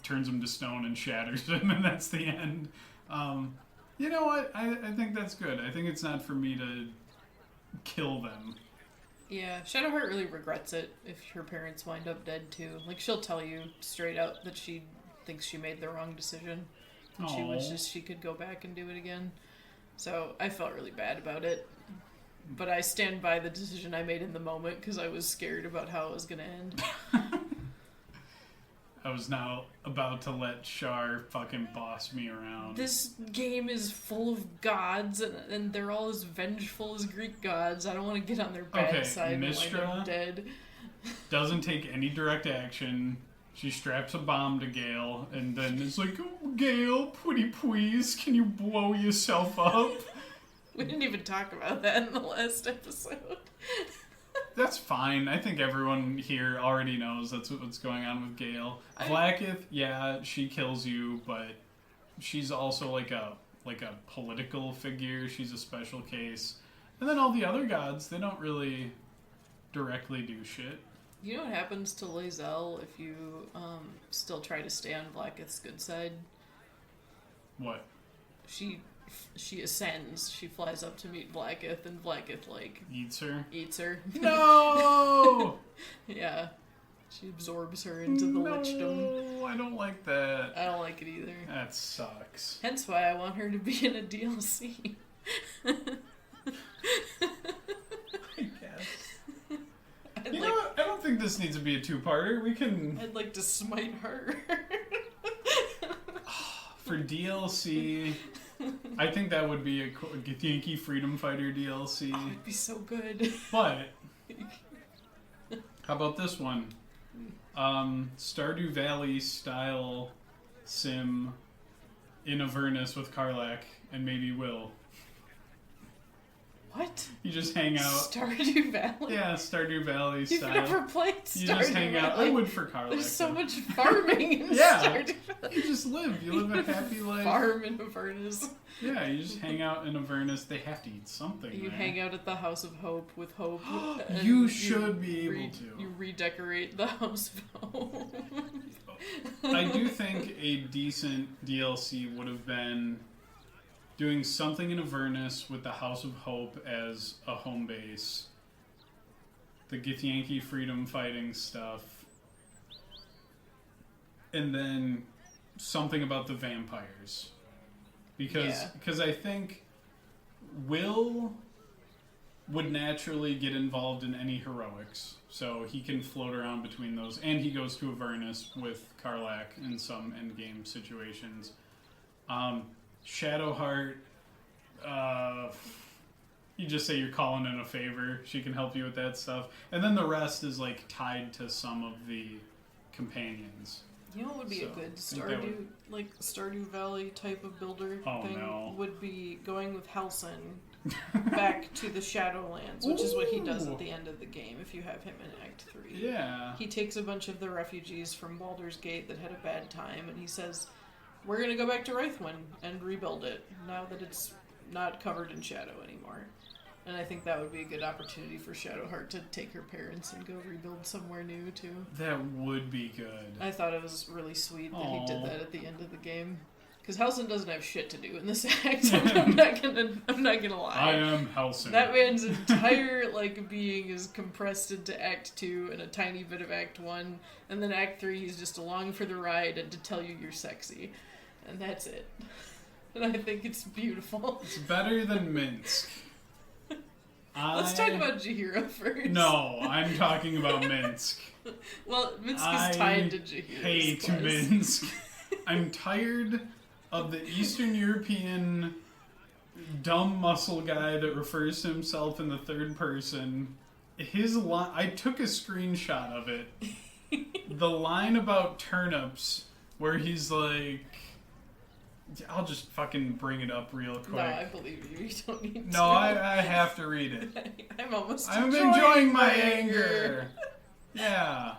turns him to stone and shatters him, and that's the end. You know what? I think that's good. I think it's not for me to kill them. Yeah, Shadowheart really regrets it if her parents wind up dead too. Like, she'll tell you straight out that she thinks she made the wrong decision. And she wishes she could go back and do it again. So I felt really bad about it. But I stand by the decision I made in the moment because I was scared about how it was going to end. I was now about to let Shar fucking boss me around. This game is full of gods, and they're all as vengeful as Greek gods. I don't want to get on their bad side and wind up dead. Doesn't take any direct action. She straps a bomb to Gale, and then it's like, oh, Gale, pretty please, can you blow yourself up? We didn't even talk about that in the last episode. That's fine. I think everyone here already knows that's what's going on with Gale. Vlaakith, yeah, she kills you, but she's also like a political figure. She's a special case. And then all the other gods, they don't really directly do shit. You know what happens to Lae'zel if you still try to stay on Vlaakith's good side? What? She ascends. She flies up to meet Vlaakith, and Vlaakith, like... Eats her? Eats her. No! Yeah. She absorbs her into the lichdom. No, I don't like that. I don't like it either. That sucks. Hence why I want her to be in a DLC. I guess. You know what? I don't think this needs to be a two-parter. We can... I'd like to smite her. For DLC... I think that would be a Yankee Freedom Fighter DLC. Oh, it'd be so good. But... How about this one? Stardew Valley style sim in Avernus with Karlach and maybe Will. What? You just hang out. Stardew Valley? Yeah, Stardew Valley style. You've never played Stardew You just hang out. Valley? I would for Karlach. There's so though. much farming in Yeah. Stardew Valley. You just live. You live a happy life. Farm in Avernus. Yeah, you just hang out in Avernus. They have to eat something. You man. hang out at the House of Hope with Hope. and You should be able to. You redecorate the House of Hope. I do think a decent DLC would have been doing something in Avernus with the House of Hope as a home base. The Githyanki freedom fighting stuff. And then something about the vampires. Because I think Will would naturally get involved in any heroics. So he can float around between those. And he goes to Avernus with Karlach in some endgame situations. Shadowheart, you just say you're calling in a favor. She can help you with that stuff. And then the rest is like tied to some of the companions. You know what would be a good Stardew Valley type of builder thing? No. Would be going with Halsin back to the Shadowlands, which is what he does at the end of the game if you have him in Act 3. Yeah. He takes a bunch of the refugees from Baldur's Gate that had a bad time, and he says, we're going to go back to Wraithwind and rebuild it now that it's not covered in shadow anymore. And I think that would be a good opportunity for Shadowheart to take her parents and go rebuild somewhere new, too. That would be good. I thought it was really sweet that he did that at the end of the game. Because Halsin doesn't have shit to do in this act. I'm not gonna lie. I am Halsin. That man's entire being is compressed into Act 2 and a tiny bit of Act 1, and then Act 3 he's just along for the ride and to tell you you're sexy. And that's it. And I think it's beautiful. It's better than Minsk. Let's talk about Jaheira first. No, I'm talking about Minsk. Well, Minsk is tied to Jaheira's hate quest. Minsk. I'm tired of the Eastern European dumb muscle guy that refers to himself in the third person. His line, I took a screenshot of it. The line about turnips, where he's like, I'll just fucking bring it up real quick. No, I believe you. You don't need to. No, I have to read it. I'm enjoying my anger. Yeah.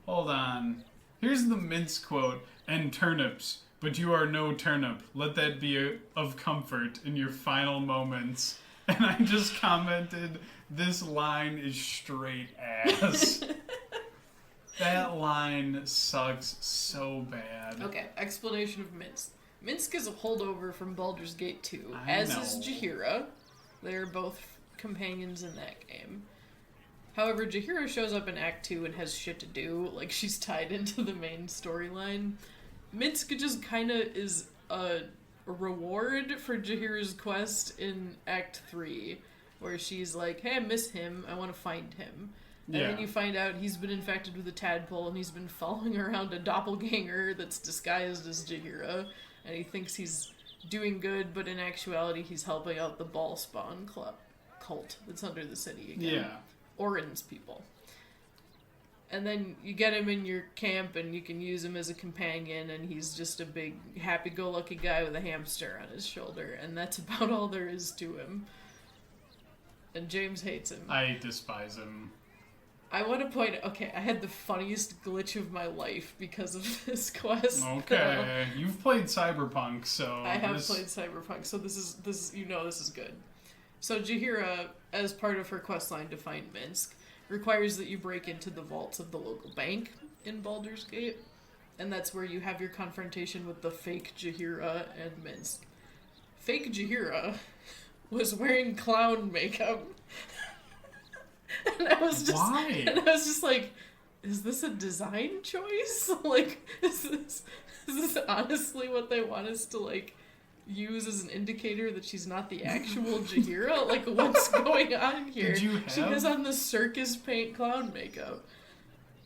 Hold on. Here's the Minsk quote. And turnips, but you are no turnip. Let that be of comfort in your final moments. And I just commented, this line is straight ass. That line sucks so bad. Okay, explanation of Minsk. Minsk is a holdover from Baldur's Gate 2, as is Jaheira. They're both companions in that game. However, Jaheira shows up in Act 2 and has shit to do, like she's tied into the main storyline. Minsk just kind of is a reward for Jaheira's quest in Act 3, where she's like, hey, I miss him, I want to find him. And then you find out he's been infected with a tadpole and he's been following around a doppelganger that's disguised as Jaheira, and he thinks he's doing good, but in actuality he's helping out the Ballspawn cult that's under the city again. Yeah. Orin's people. And then you get him in your camp and you can use him as a companion, and he's just a big happy-go-lucky guy with a hamster on his shoulder, and that's about all there is to him. And James hates him. I despise him. I want to point out, okay, I had the funniest glitch of my life because of this quest. Okay, you've played Cyberpunk, so I have played Cyberpunk, so this is this is good. So Jaheira, as part of her questline to find Minsk, requires that you break into the vaults of the local bank in Baldur's Gate, and that's where you have your confrontation with the fake Jaheira and Minsk. Fake Jaheira was wearing clown makeup. And I was just like, is this a design choice? Like, is this honestly what they want us to, like, use as an indicator that she's not the actual Jaheira? Like, what's going on here? She has on the circus paint clown makeup.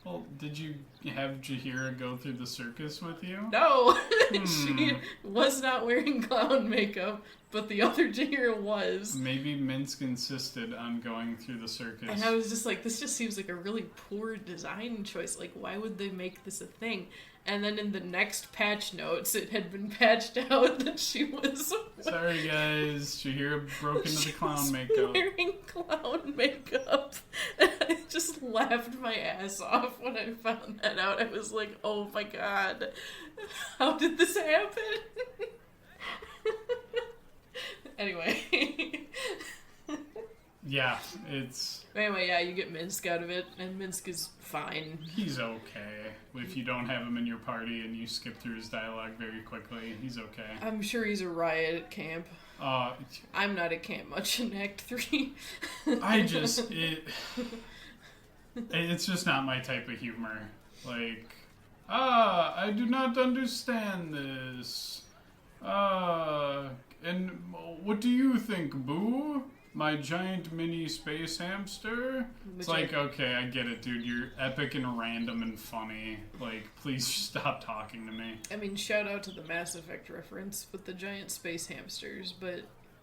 Well, did you have Jaheira go through the circus with you? No! She was not wearing clown makeup, but the other Jaheira was. Maybe Minsk insisted on going through the circus. And I was just like, this just seems like a really poor design choice. Like, why would they make this a thing? And then in the next patch notes, it had been patched out that she was... Sorry, guys. Jaheira broke into the clown makeup. Wearing clown makeup. And I just laughed my ass off when I found that out. I was like, oh my god. How did this happen? Anyway. Yeah, it's... Anyway, yeah, you get Minsk out of it, and Minsk is fine. He's okay. If you don't have him in your party and you skip through his dialogue very quickly, he's okay. I'm sure he's a riot at camp. I'm not at camp much in Act 3. It's just not my type of humor. Like, I do not understand this. And what do you think, Boo? My giant mini space hamster? It's like, okay, I get it, dude. You're epic and random and funny. Like, please stop talking to me. I mean, shout out to the Mass Effect reference with the giant space hamsters, but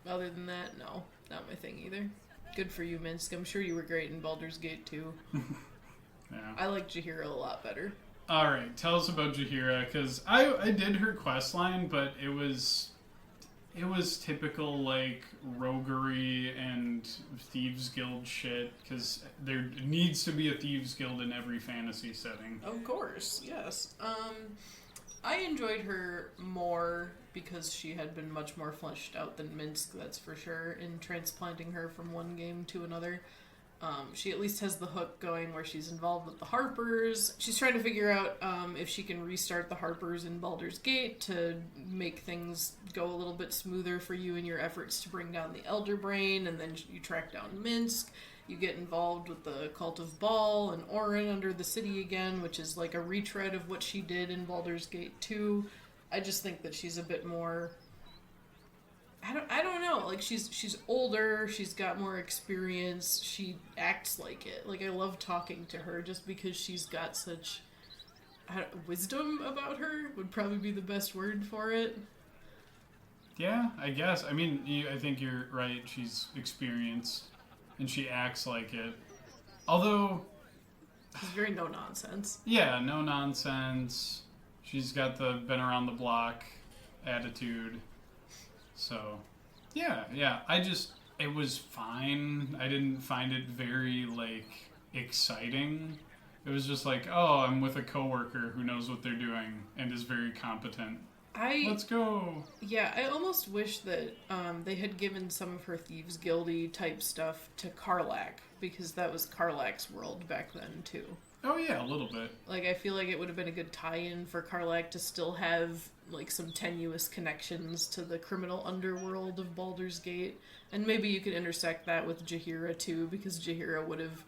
other than that, no. Not my thing either. Good for you, Minsk. I'm sure you were great in Baldur's Gate, too. Yeah. I like Jaheira a lot better. Alright, tell us about Jaheira, because I did her questline, but it was typical, like, roguery and Thieves Guild shit, because there needs to be a Thieves Guild in every fantasy setting. Of course, yes. I enjoyed her more because she had been much more fleshed out than Minsk, that's for sure, in transplanting her from one game to another. She at least has the hook going where she's involved with the Harpers. She's trying to figure out if she can restart the Harpers in Baldur's Gate to make things go a little bit smoother for you in your efforts to bring down the Elder Brain, and then you track down Minsk. You get involved with the Cult of Baal and Orin under the city again, which is like a retread of what she did in Baldur's Gate 2. I just think that she's a bit more... I don't know. Like, she's older, she's got more experience, she acts like it. Like, I love talking to her just because she's got such wisdom about her, would probably be the best word for it. Yeah, I guess. I mean, I think you're right. She's experienced, and she acts like it. Although... She's very no-nonsense. Yeah, no-nonsense. She's got the been-around-the-block attitude. So, yeah, it was fine. I didn't find it very, like, exciting. It was just like, oh, I'm with a coworker who knows what they're doing and is very competent. Let's go. Yeah, I almost wish that they had given some of her Thieves Guildy type stuff to Karlach, because that was Karlach's world back then, too. Oh, yeah, a little bit. Like, I feel like it would have been a good tie-in for Karlach to still have, like, some tenuous connections to the criminal underworld of Baldur's Gate. And maybe you could intersect that with Jaheira, too, because Jaheira would have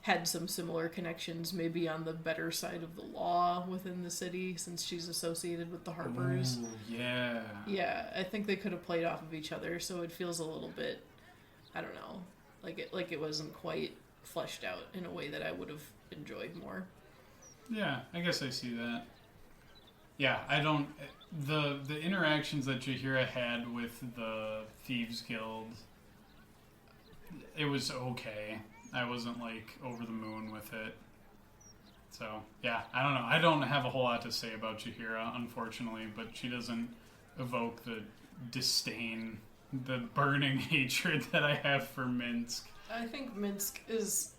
had some similar connections, maybe on the better side of the law within the city, since she's associated with the Harpers. Ooh, yeah. Yeah, I think they could have played off of each other, so it feels a little bit, I don't know, like it wasn't quite fleshed out in a way that I would have enjoyed more. Yeah, I guess I see that. Yeah, I don't... The interactions that Jaheira had with the Thieves Guild, it was okay. I wasn't, like, over the moon with it. So, yeah, I don't know. I don't have a whole lot to say about Jaheira, unfortunately, but she doesn't evoke the disdain, the burning hatred that I have for Minsk. I think Minsk is,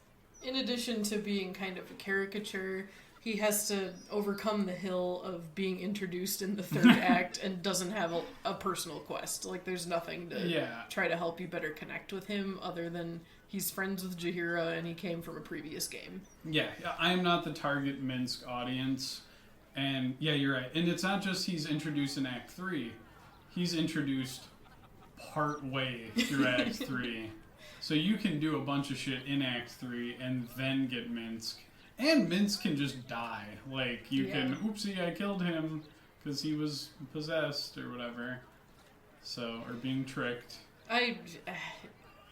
in addition to being kind of a caricature, he has to overcome the hill of being introduced in the third act and doesn't have a personal quest. Like, there's nothing to try to help you better connect with him other than he's friends with Jaheira and he came from a previous game. Yeah, I'm not the target Minsk audience. And yeah, you're right. And it's not just he's introduced in Act 3. He's introduced part way through Act 3. So you can do a bunch of shit in Act 3 and then get Minsk. And Minsk can just die. Like, you can, oopsie, I killed him because he was possessed or whatever. So, or being tricked. I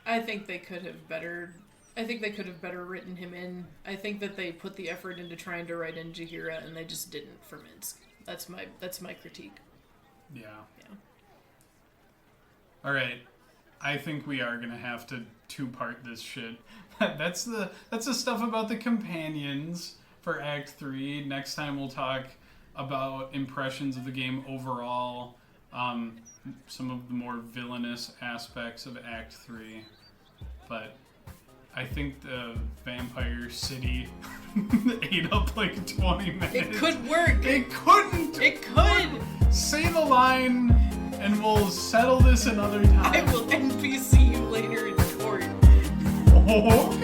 think they could have better written him in. I think that they put the effort into trying to write in Jaheira and they just didn't for Minsk. That's my critique. Yeah. All right. I think we are gonna have to two-part this shit. That's the stuff about the companions for Act 3. Next time we'll talk about impressions of the game overall, some of the more villainous aspects of Act 3. But I think the Vampire City ate up like 20 minutes. It could work. It couldn't. It could. Say the line and we'll settle this another time. I will NPC you later in court. Oh.